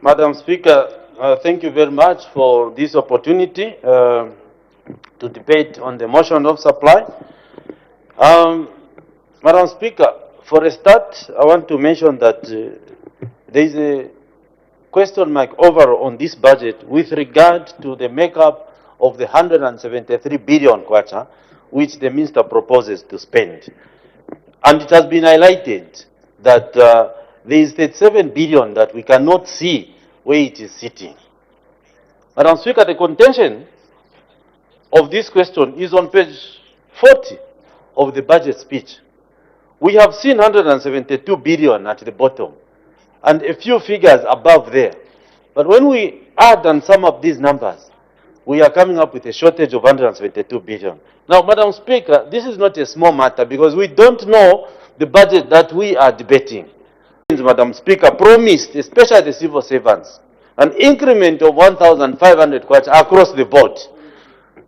Madam Speaker, thank you very much for this opportunity to debate on the motion of supply. Madam Speaker, For a start, I want to mention that there is a question mark over on this budget with regard to the makeup of the 173 billion kwacha which the minister proposes to spend. And it has been highlighted that there is 37 billion that we cannot see where it is sitting. Madam Speaker, the contention of this question is on page 40 of the budget speech. We have seen 172 billion at the bottom and a few figures above there. But when we add and sum up these numbers, we are coming up with a shortage of 172 billion. Now, Madam Speaker, this is not a small matter because we don't know the budget that we are debating. Madam Speaker promised, especially the civil servants, an increment of 1,500 kwacha across the board.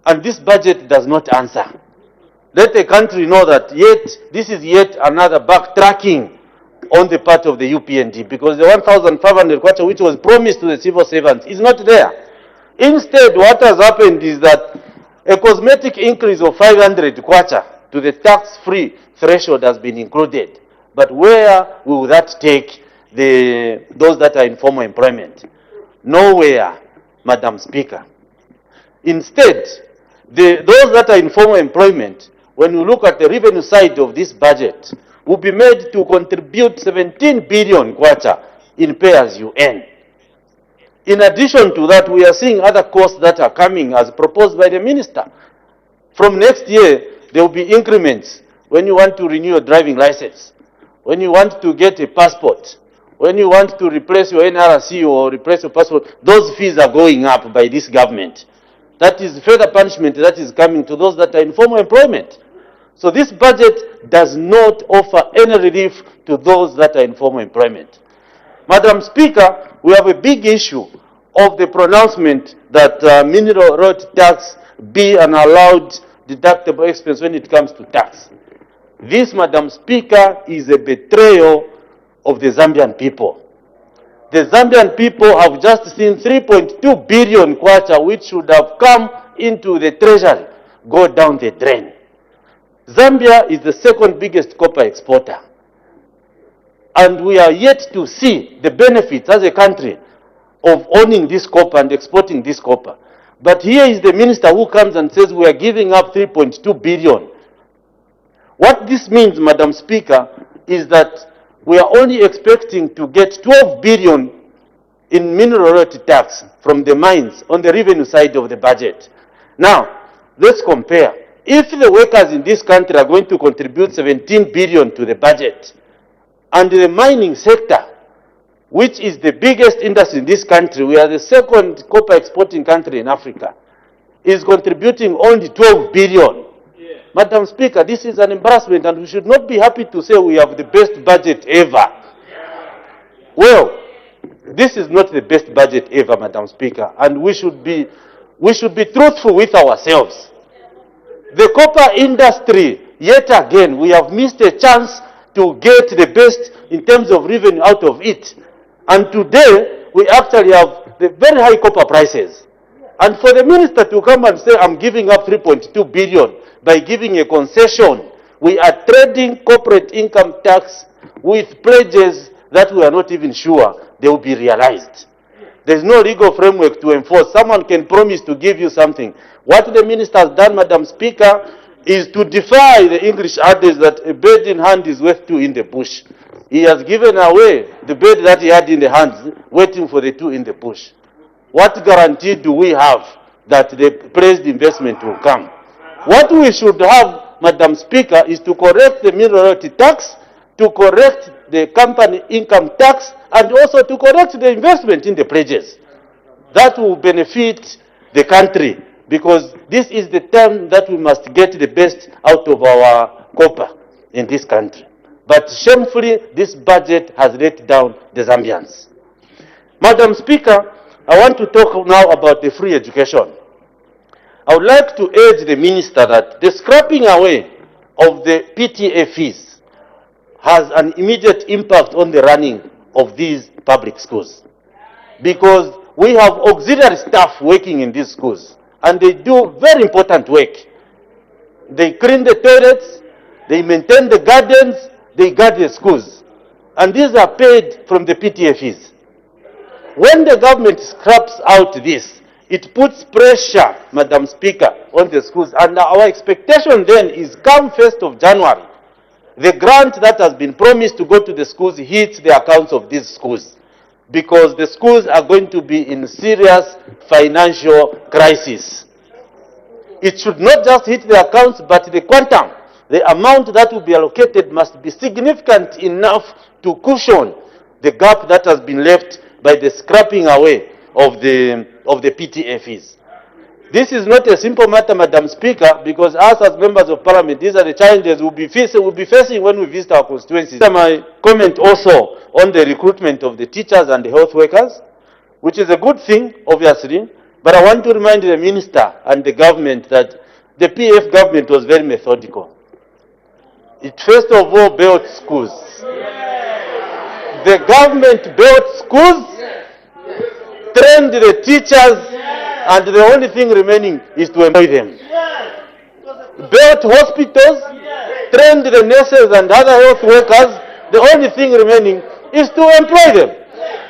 And this budget does not answer. Let the country know that this is yet another backtracking on the part of the UPND because the 1,500 kwacha which was promised to the civil servants is not there. Instead, what has happened is that a cosmetic increase of 500 kwacha to the tax-free threshold has been included. But where will that take those that are in formal employment? Nowhere, Madam Speaker. Instead, those that are in formal employment, when you look at the revenue side of this budget, will be made to contribute 17 billion kwacha in pay as you earn. In addition to that, we are seeing other costs that are coming as proposed by the minister. From next year, there will be increments when you want to renew your driving license, when you want to get a passport, when you want to replace your NRC or replace your passport. Those fees are going up by this government. That is further punishment that is coming to those that are in formal employment. So this budget does not offer any relief to those that are in formal employment. Madam Speaker, we have a big issue of the pronouncement that mineral royalty tax be an allowed deductible expense when it comes to tax. This, Madam Speaker, is a betrayal of the Zambian people. The Zambian people have just seen 3.2 billion kwacha which should have come into the treasury go down the drain. Zambia is the second biggest copper exporter. And we are yet to see the benefits as a country of owning this copper and exporting this copper. But here is the minister who comes and says we are giving up 3.2 billion. What this means, Madam Speaker, is that we are only expecting to get 12 billion in mineral royalty tax from the mines on the revenue side of the budget. Now, let's compare. If the workers in this country are going to contribute 17 billion to the budget, and the mining sector, which is the biggest industry in this country, we are the second copper exporting country in Africa, is contributing only 12 billion. Yeah. Madam Speaker, this is an embarrassment and we should not be happy to say we have the best budget ever. Yeah. Well, this is not the best budget ever, Madam Speaker, and we should be truthful with ourselves. The copper industry, yet again, we have missed a chance to get the best in terms of revenue out of it. And today, we actually have the very high copper prices. And for the minister to come and say, I'm giving up 3.2 billion by giving a concession, we are trading corporate income tax with pledges that we are not even sure they will be realized. There's no legal framework to enforce. Someone can promise to give you something. What the minister has done, Madam Speaker, is to defy the English adage that a bird in hand is worth two in the bush. He has given away the bird that he had in the hands, waiting for the two in the bush. What guarantee do we have that the praised investment will come? What we should have, Madam Speaker, is to correct the mineral royalty tax, to correct the company income tax, and also to correct the investment in the pledges. That will benefit the country, because this is the time that we must get the best out of our copper in this country. But shamefully, this budget has let down the Zambians. Madam Speaker, I want to talk now about the free education. I would like to urge the minister that the scrapping away of the PTA fees has an immediate impact on the running of these public schools. Because we have auxiliary staff working in these schools, and they do very important work. They clean the toilets, they maintain the gardens, they guard the schools. And these are paid from the PTA fees. When the government scraps out this, it puts pressure, Madam Speaker, on the schools. And our expectation then is come 1st of January, the grant that has been promised to go to the schools hits the accounts of these schools, because the schools are going to be in serious financial crisis. It should not just hit the accounts, but the quantum, the amount that will be allocated must be significant enough to cushion the gap that has been left by the scrapping away of the PTA fees. This is not a simple matter, Madam Speaker, because us as members of Parliament, these are the challenges we'll be facing when we visit our constituencies. My comment also on the recruitment of the teachers and the health workers, which is a good thing, obviously, but I want to remind the Minister and the government that the PF government was very methodical. It first of all built schools. The government built schools, trained the teachers, and the only thing remaining is to employ them. Built hospitals, trained the nurses and other health workers, the only thing remaining is to employ them.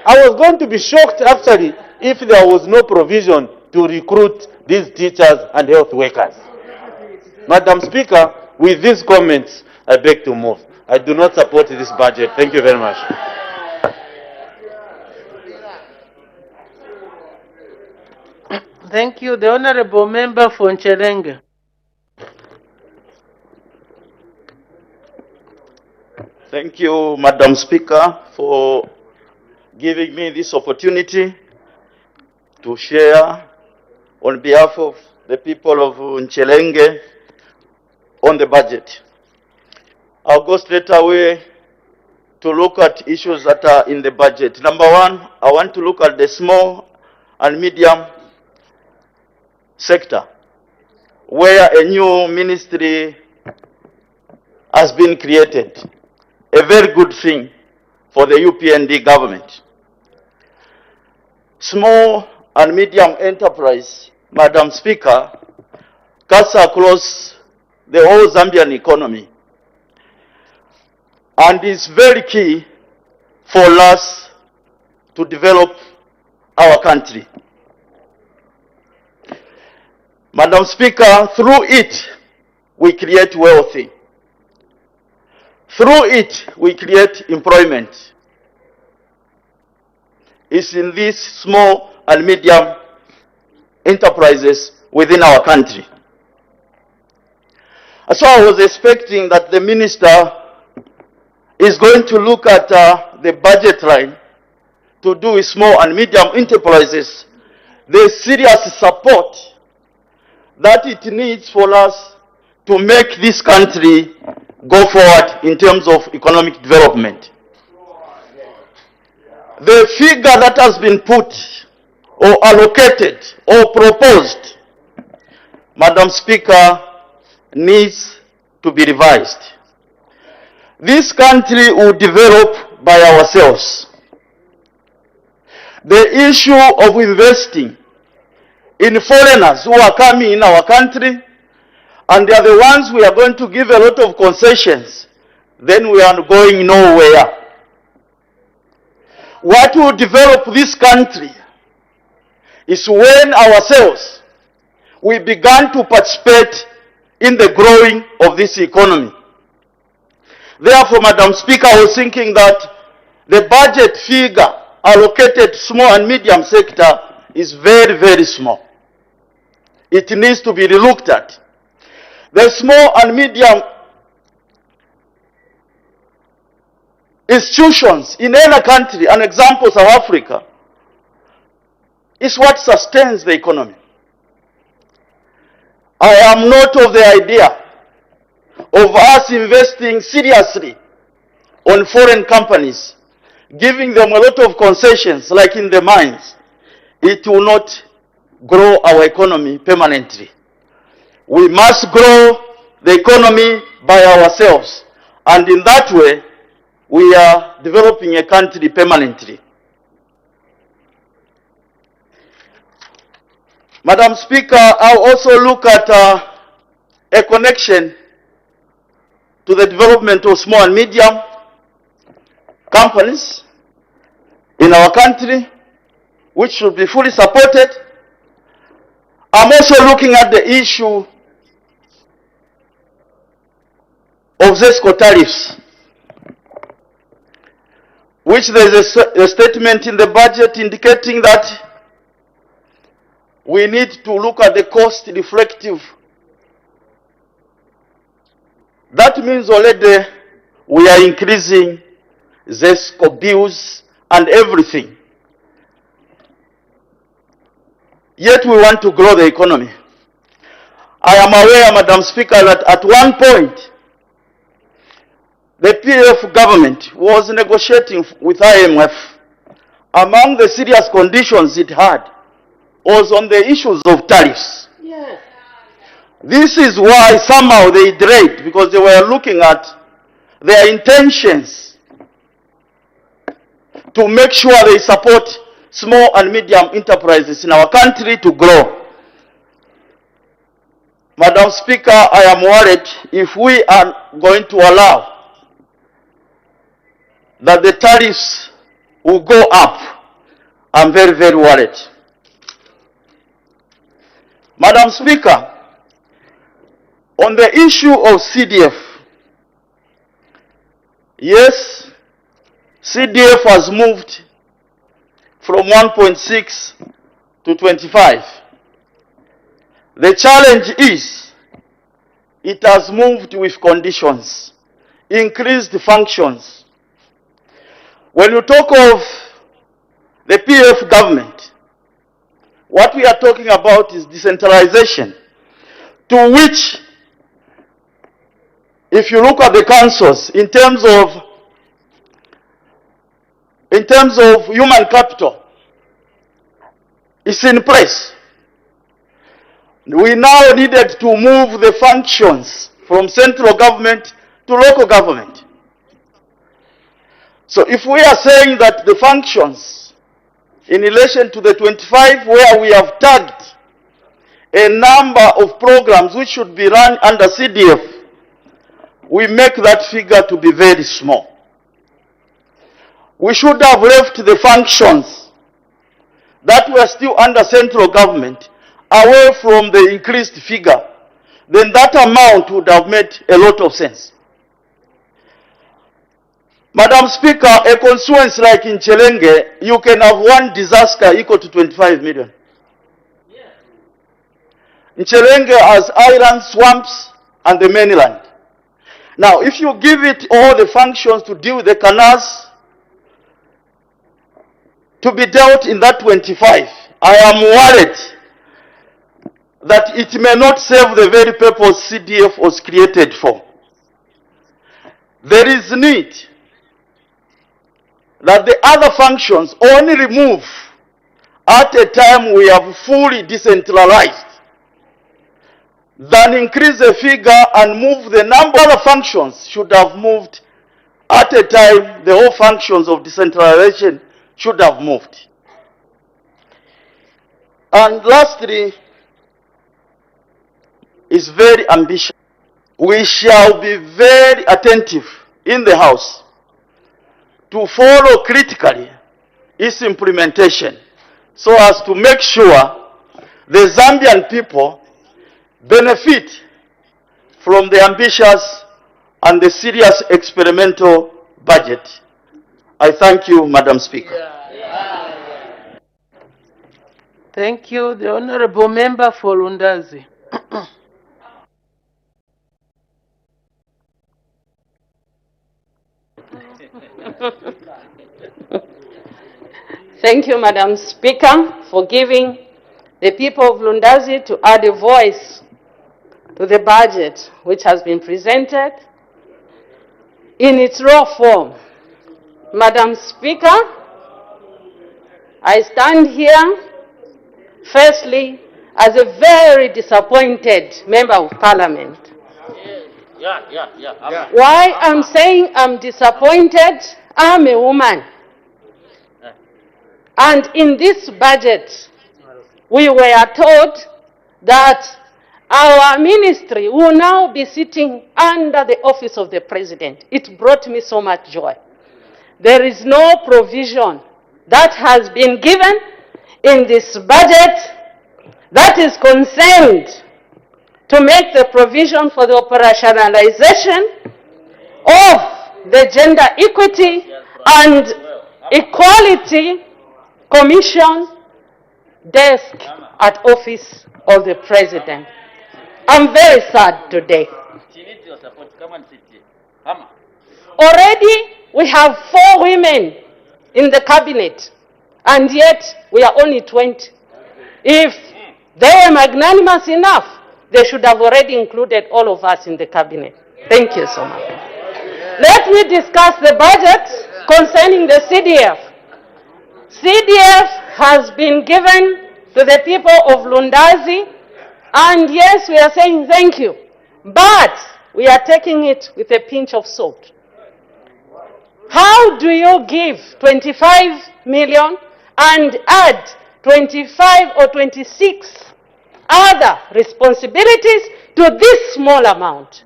I was going to be shocked actually if there was no provision to recruit these teachers and health workers. Madam Speaker, with these comments, I beg to move. I do not support this budget. Thank you very much. Thank you. The Honorable Member for Nchelenge. Thank you, Madam Speaker, for giving me this opportunity to share on behalf of the people of Nchelenge on the budget. I'll go straight away to look at issues that are in the budget. Number one, I want to look at the small and medium sector, where a new ministry has been created. A very good thing for the UPND government. Small and medium enterprise, Madam Speaker, cuts across the whole Zambian economy and is very key for us to develop our country. Madam Speaker, through it, we create wealth. Through it, we create employment. It's in these small and medium enterprises within our country. So I was expecting that the minister is going to look at the budget line to do with small and medium enterprises, the serious support that it needs for us to make this country go forward in terms of economic development. The figure that has been put or allocated or proposed, Madam Speaker, needs to be revised. This country will develop by ourselves. The issue of investing in foreigners who are coming in our country, and they are the ones we are going to give a lot of concessions, then we are going nowhere. What will develop this country is when ourselves, we began to participate in the growing of this economy. Therefore, Madam Speaker, I was thinking that the budget figure allocated to small and medium sector is very, very small. It needs to be relooked at. The small and medium institutions in any country, an example South Africa, is what sustains the economy. I am not of the idea of us investing seriously on foreign companies, giving them a lot of concessions like in the mines. It will not grow our economy permanently. We must grow the economy by ourselves, and in that way, we are developing a country permanently. Madam Speaker, I'll also look at a connection to the development of small and medium companies in our country, which should be fully supported. I'm also looking at the issue of ZESCO tariffs, which there is a statement in the budget indicating that we need to look at the cost reflective. That means already we are increasing ZESCO bills and everything. Yet we want to grow the economy. I am aware, Madam Speaker, that at one point, the PF government was negotiating with IMF. Among the serious conditions it had was on the issues of tariffs. Yes. This is why somehow they delayed, because they were looking at their intentions to make sure they support small and medium enterprises in our country to grow. Madam Speaker, I am worried if we are going to allow that the tariffs will go up. I'm very, very worried. Madam Speaker, on the issue of CDF, yes, CDF has moved from 1.6 to 25. The challenge is it has moved with conditions, increased functions. When you talk of the PF government, what we are talking about is decentralization, to which, if you look at the councils, in terms of human capital, it's in place. We now needed to move the functions from central government to local government. So if we are saying that the functions in relation to the 25, where we have tagged a number of programs which should be run under CDF, we make that figure to be very small. We should have left the functions that were still under central government away from the increased figure. Then that amount would have made a lot of sense. Madam Speaker, a constituency like in Chelenge, you can have one disaster equal to 25 million. In Chelenge has islands, swamps, and the mainland. Now, if you give it all the functions to deal with the canals, to be dealt in that 25, I am worried that it may not serve the very purpose CDF was created for. There is need that the other functions only remove at a time we have fully decentralized, than increase the figure and move the number of functions should have moved at a time the whole functions of decentralization should have moved. And lastly, is very ambitious. We shall be very attentive in the House to follow critically its implementation so as to make sure the Zambian people benefit from the ambitious and the serious experimental budget. I thank you, Madam Speaker. Thank you. The Honorable Member for Lundazi. Thank you, Madam Speaker, for giving the people of Lundazi to add a voice to the budget which has been presented in its raw form. Madam Speaker, I stand here firstly as a very disappointed Member of Parliament. Why I'm saying I'm disappointed, I'm a woman. And in this budget, we were told that our ministry will now be sitting under the office of the president. It brought me so much joy. There is no provision that has been given in this budget that is concerned to make the provision for the operationalization of the Gender Equity and Equality Commission desk at office of the president. I'm very sad today. Already we have 4 women in the cabinet, and yet we are only 20. If they were magnanimous enough, they should have already included all of us in the cabinet. Thank you so much. Let me discuss the budget concerning the CDF. CDF has been given to the people of Lundazi, and yes, we are saying thank you, but we are taking it with a pinch of salt. How do you give 25 million and add 25 or 26 other responsibilities to this small amount?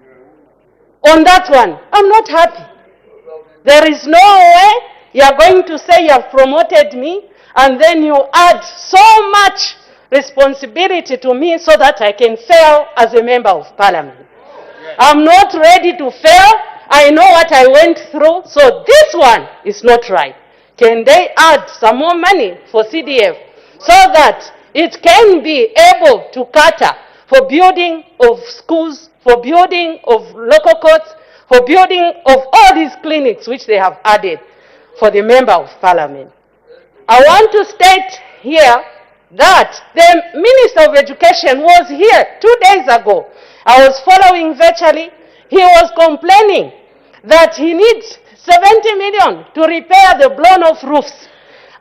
On that one, I'm not happy. There is no way you are going to say you have promoted me and then you add so much responsibility to me so that I can fail as a member of parliament. I'm not ready to fail. I know what I went through, so this one is not right. Can they add some more money for CDF so that it can be able to cater for building of schools, for building of local courts, for building of all these clinics which they have added for the member of parliament? I want to state here that the Minister of Education was here 2 days ago. I was following virtually. He was complaining that he needs 70 million to repair the blown off roofs.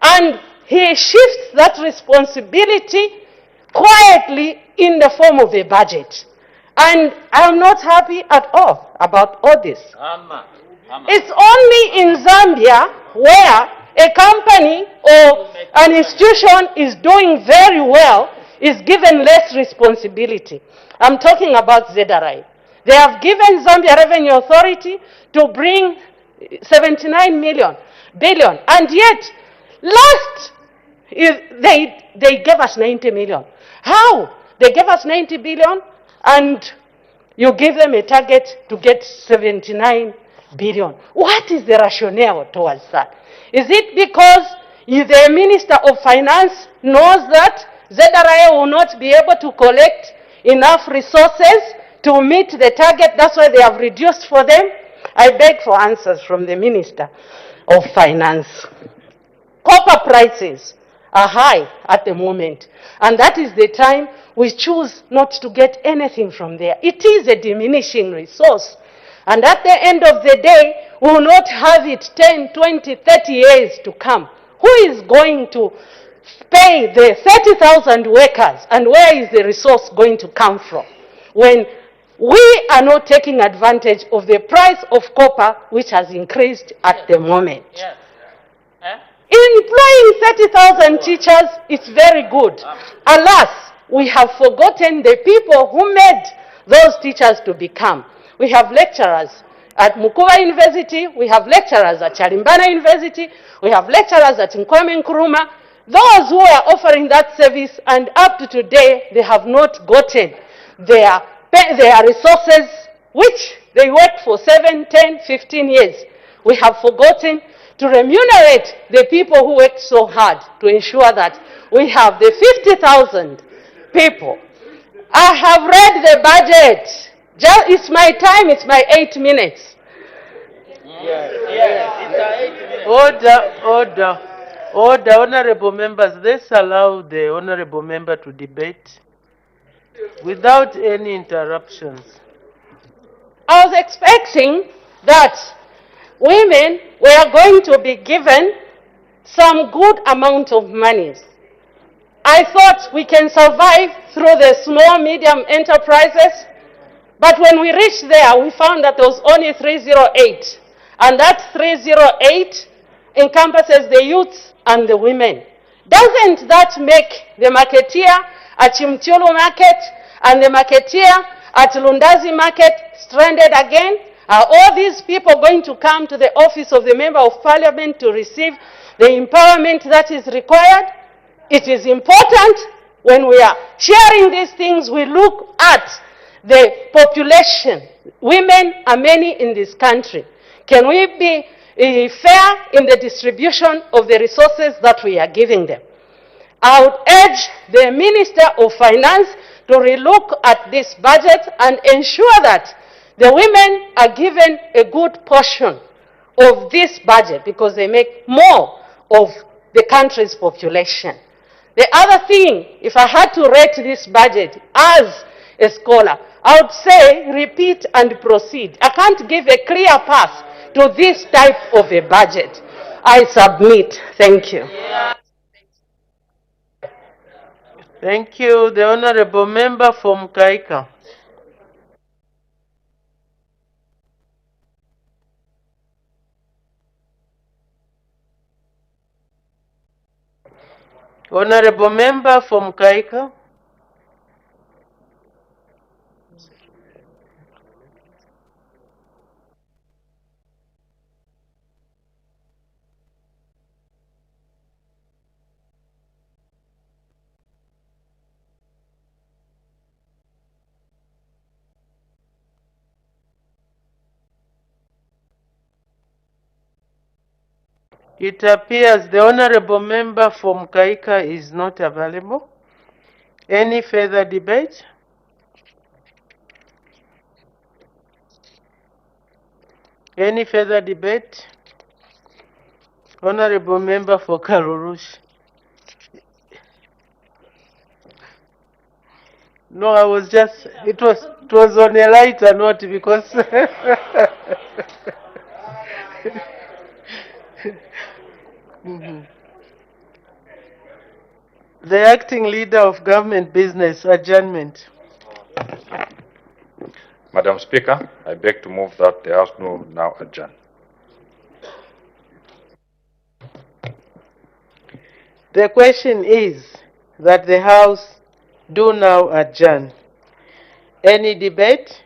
And he shifts that responsibility quietly in the form of a budget. And I'm not happy at all about all this. It's only in Zambia where a company or an institution is doing very well is given less responsibility. I'm talking about ZRI. They have given Zambia Revenue Authority to bring 79 billion, and yet last they gave us 90 million. How? They gave us 90 billion and you give them a target to get 79 billion. What is the rationale towards that? Is it because the Minister of Finance knows that ZRI will not be able to collect enough resources to meet the target, that's why they have reduced for them? I beg for answers from the Minister of Finance. Copper prices are high at the moment, and that is the time we choose not to get anything from there. It is a diminishing resource, and at the end of the day, we will not have it 10, 20, 30 years to come. Who is going to pay the 30,000 workers, and where is the resource going to come from when we are not taking advantage of the price of copper, which has increased at the moment? Employing 30,000 teachers is very good. Alas, we have forgotten the people who made those teachers to become. We have lecturers at Mukuba University, we have lecturers at Charimbana University, we have lecturers at Nkwame Nkrumah. Those who are offering that service, and up to today, they have not gotten their resources, which they worked for 7, 10, 15 years. We have forgotten to remunerate the people who worked so hard to ensure that we have the 50,000 people. I have read the budget. It's my time, it's my 8 minutes. Order, honorable members. Let's allow the honorable member to debate without any interruptions. I was expecting that women were going to be given some good amount of money. I thought we can survive through the small, medium enterprises, but when we reached there, we found that there was only 308. And that 308 encompasses the youths and the women. Doesn't that make the marketeer at Chimchulu Market And the marketeer at Lundazi Market stranded again. Are all these people going to come to the office of the Member of Parliament to receive the empowerment that is required? It is important when we are sharing these things, we look at the population. Women are many in this country. Can we be fair in the distribution of the resources that we are giving them? I would urge the Minister of Finance to relook at this budget and ensure that the women are given a good portion of this budget because they make more of the country's population. The other thing, if I had to rate this budget as a scholar, I would say repeat and proceed. I can't give a clear path to this type of a budget. I submit. Thank you. Thank you. The Honorable Member from Kaika. Honorable Member from Kaika. It appears the Honorable Member from Kaika is not available. Any further debate? Any further debate? Honorable Member for Karurush. No, I was just, it was on a lighter note because The acting leader of government business, adjournment. Madam Speaker, I beg to move that the House now adjourn. The question is that the House do now adjourn. Any debate?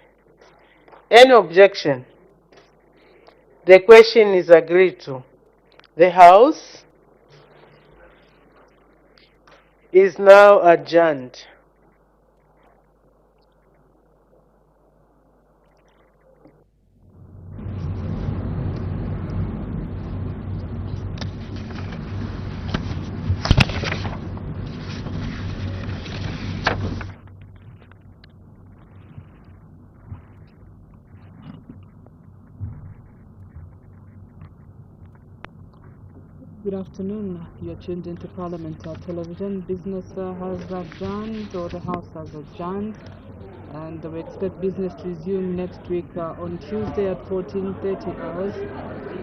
Any objection? The question is agreed to. The House is now adjourned. Good afternoon. You're tuned into Parliament Television. Business has adjourned, or the House has adjourned, and we expect business to resume next week on Tuesday at 14:30 hours.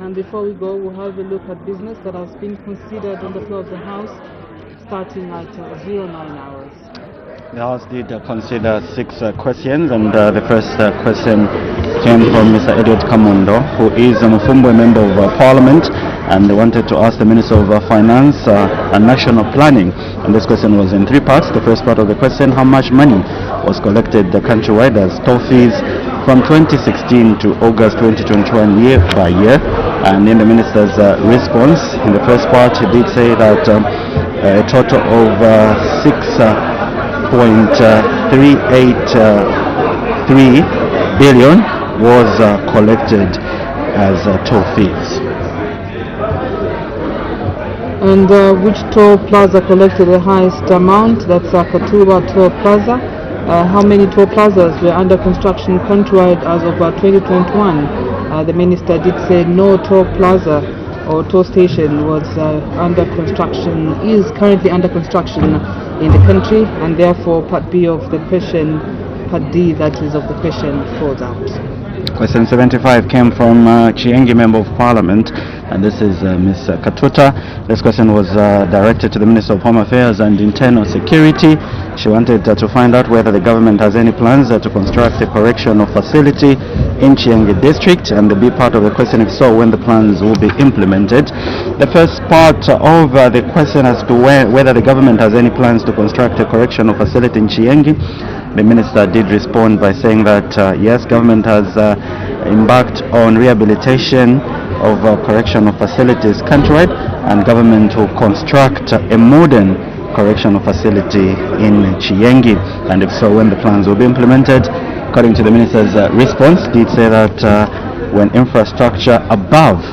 And before we go, we'll have a look at business that has been considered on the floor of the House, starting at 09 hours. The House did consider 6 questions, and the first question came from Mr. Edward Kamundo, who is a Mufumbwe Member of Parliament, and they wanted to ask the Minister of Finance and National Planning. And this question was in 3 parts. The first part of the question, how much money was collected countrywide as toll fees from 2016 to August 2021 year by year? And in the Minister's response, in the first part, he did say that a total of 6.383 billion was collected as toll fees. And which toll plaza collected the highest amount? That's Katuba Toll Plaza. How many toll plazas were under construction countrywide as of 2021? The Minister did say no toll plaza or toll station was under construction, is currently under construction in the country, and therefore Part B of the question, Part D, that is, of the question, falls out. Question 75 came from Chiengi Member of Parliament, and this is Ms. Katuta. This question was directed to the Minister of Home Affairs and Internal Security. She wanted to find out whether the government has any plans to construct a correctional facility in Chiengi district, and the B part of the question, if so, when the plans will be implemented. The first part of the question as to whether the government has any plans to construct a correctional facility in Chiengi, the minister did respond by saying that yes, government has embarked on rehabilitation of correctional facilities countrywide, and government will construct a modern correctional facility in Chiyengi, and if so, when the plans will be implemented. According to the minister's response, did say that when infrastructure above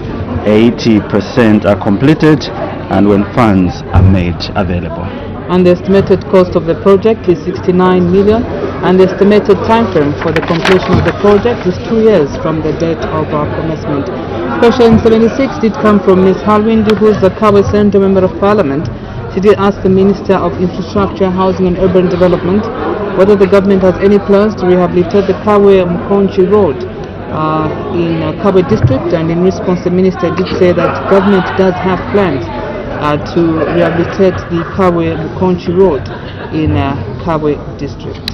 80% are completed and when funds are made available. And the estimated cost of the project is 69 million, and the estimated time frame for the completion of the project is 2 years from the date of commencement. Question 76 did come from Ms. Halwindi, who is the Kawe Centre Member of Parliament. She did ask the Minister of Infrastructure, Housing and Urban Development whether the government has any plans to rehabilitate the Kawe-Mukonchi Road in Kawe district, and in response the Minister did say that government does have plans to rehabilitate the Kawe-Mukonchi Road in Kawe district.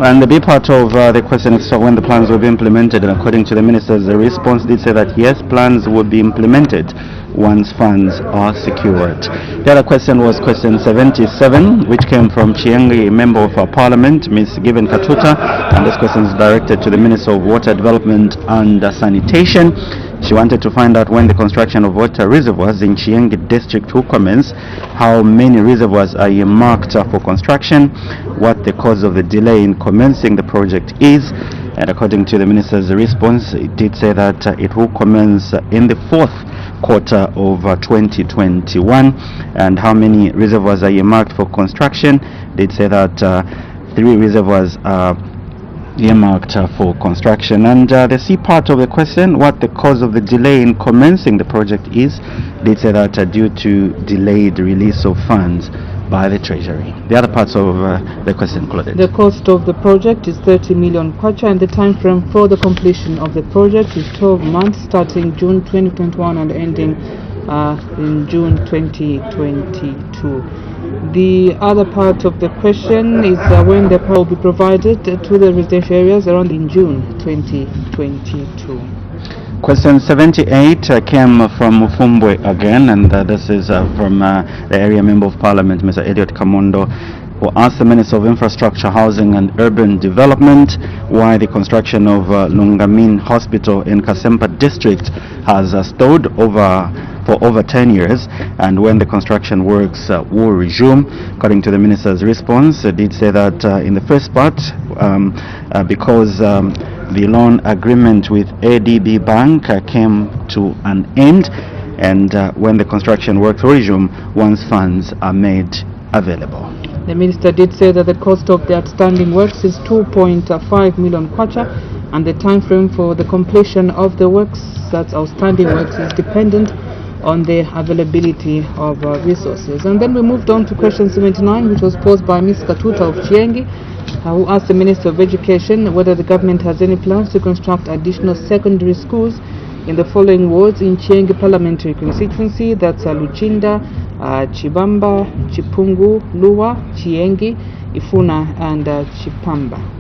And the B part of the question is when the plans will be implemented, and according to the minister's response did say that yes, plans will be implemented once funds are secured. The other question was question 77, which came from Chiyengi Member of Parliament, Ms. Given Katuta, and this question is directed to the Minister of Water Development and Sanitation. She wanted to find out when the construction of water reservoirs in Chiyengi district will commence, how many reservoirs are earmarked for construction, what the cause of the delay in commencing the project is, and according to the minister's response, it did say that it will commence in the fourth quarter of 2021, and how many reservoirs are earmarked for construction. Did say that 3 reservoirs are earmarked for construction. And the C part of the question, what the cause of the delay in commencing the project is, did say that due to delayed release of funds by the Treasury. The other parts of the question, Claudette. The cost of the project is 30 million kwacha, and the time frame for the completion of the project is 12 months, starting June 2021 and ending in June 2022. The other part of the question is when the power will be provided to the residential areas around in June 2022. Question 78 came from Mufumbwe again, and this is from the area Member of Parliament, Mr. Elliot Kamondo, who asked the Minister of Infrastructure, Housing and Urban Development why the construction of Lungamin Hospital in Kasempa district has stalled for over 10 years, and when the construction works will resume. According to the Minister's response, it did say that in the first part, because the loan agreement with ADB Bank came to an end, and when the construction works will resume once funds are made available. The Minister did say that the cost of the outstanding works is 2.5 million kwacha, and the time frame for the completion of the works, that's outstanding works, is dependent on the availability of resources. And then we moved on to question 79, which was posed by Ms. Katuta of Chiyengi, who asked the Minister of Education whether the government has any plans to construct additional secondary schools in the following wards in Chiyengi parliamentary constituency, that's Luchinda, Chibamba, Chipungu, Luwa, Chiyengi, Ifuna and Chipamba.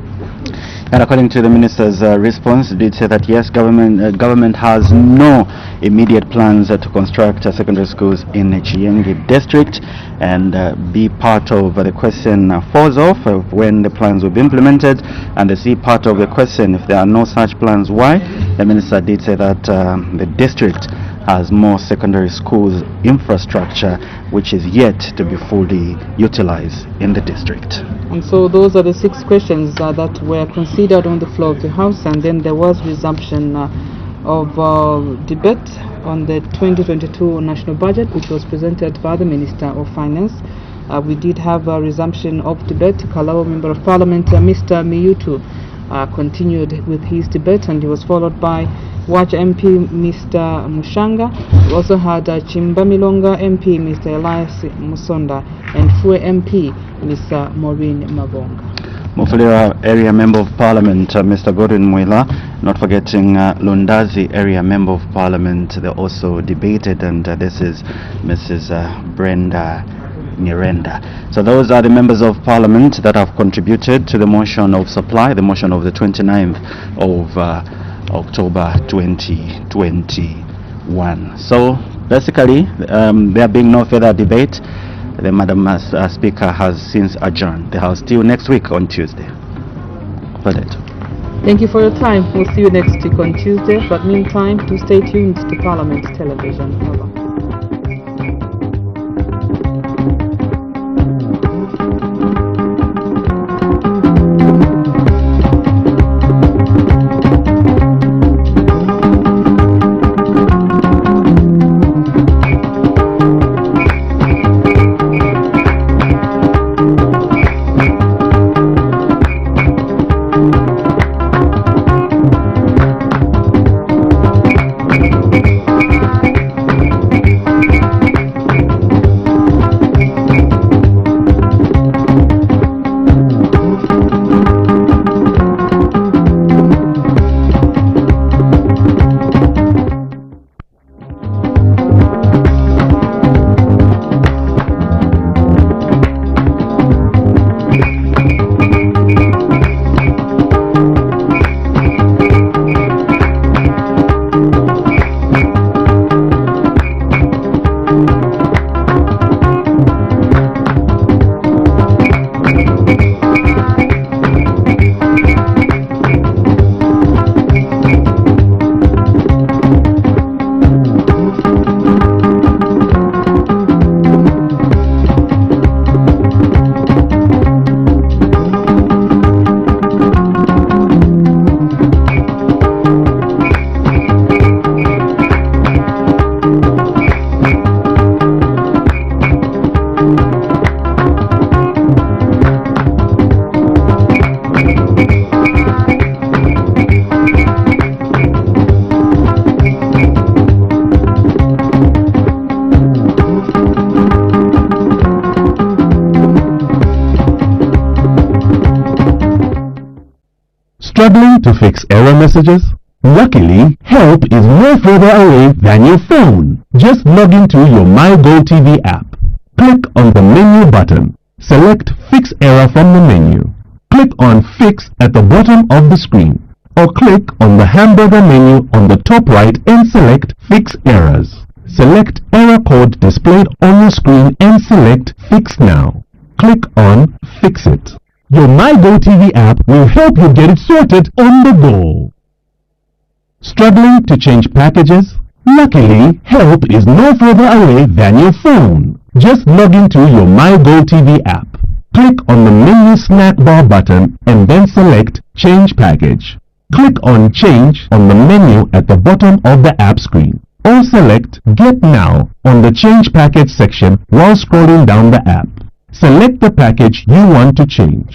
And according to the minister's response, it did say that yes, government has no immediate plans to construct secondary schools in Chiyengi district, and B part of the question falls off of when the plans will be implemented, and the C part of the question, if there are no such plans, why? The minister did say that the district has more secondary schools infrastructure which is yet to be fully utilized in the district. And so those are the 6 questions that were considered on the floor of the House, and then there was resumption of debate on the 2022 national budget, which was presented by the Minister of Finance. We did have a resumption of debate. Kalawa Member of Parliament, Mr. Miyutu, continued with his debate, and he was followed by Watch MP Mr. Mushanga. We also had Chimbamilonga MP Mr. Elias Musonda and Fue MP Mr. Maureen Mabonga. Mufulira area Member of Parliament Mr. Gordon Mwila, not forgetting Lundazi area Member of Parliament, they also debated, and this is Mrs. Brenda Nyirenda. So those are the members of Parliament that have contributed to the motion of supply, the motion of the 29th of October 2021. So basically, there being no further debate, The Madam Speaker has since adjourned the House till next week on Tuesday. Thank you for your time. We'll see you next week on Tuesday. But meantime, do stay tuned to Parliament Television. Over. Struggling to fix error messages? Luckily, help is no further away than your phone. Just log into your MyGoTV app. Click on the menu button. Select Fix Error from the menu. Click on Fix at the bottom of the screen. Or click on the hamburger menu on the top right and select Fix Errors. Select Error Code displayed on your screen and select Fix Now. Click on Fix It. Your MyGoTV app will help you get it sorted on the go. Struggling to change packages? Luckily, help is no further away than your phone. Just log into your MyGoTV app. Click on the menu snack bar button and then select Change Package. Click on Change on the menu at the bottom of the app screen. Or select Get Now on the Change Package section while scrolling down the app. Select the package you want to change.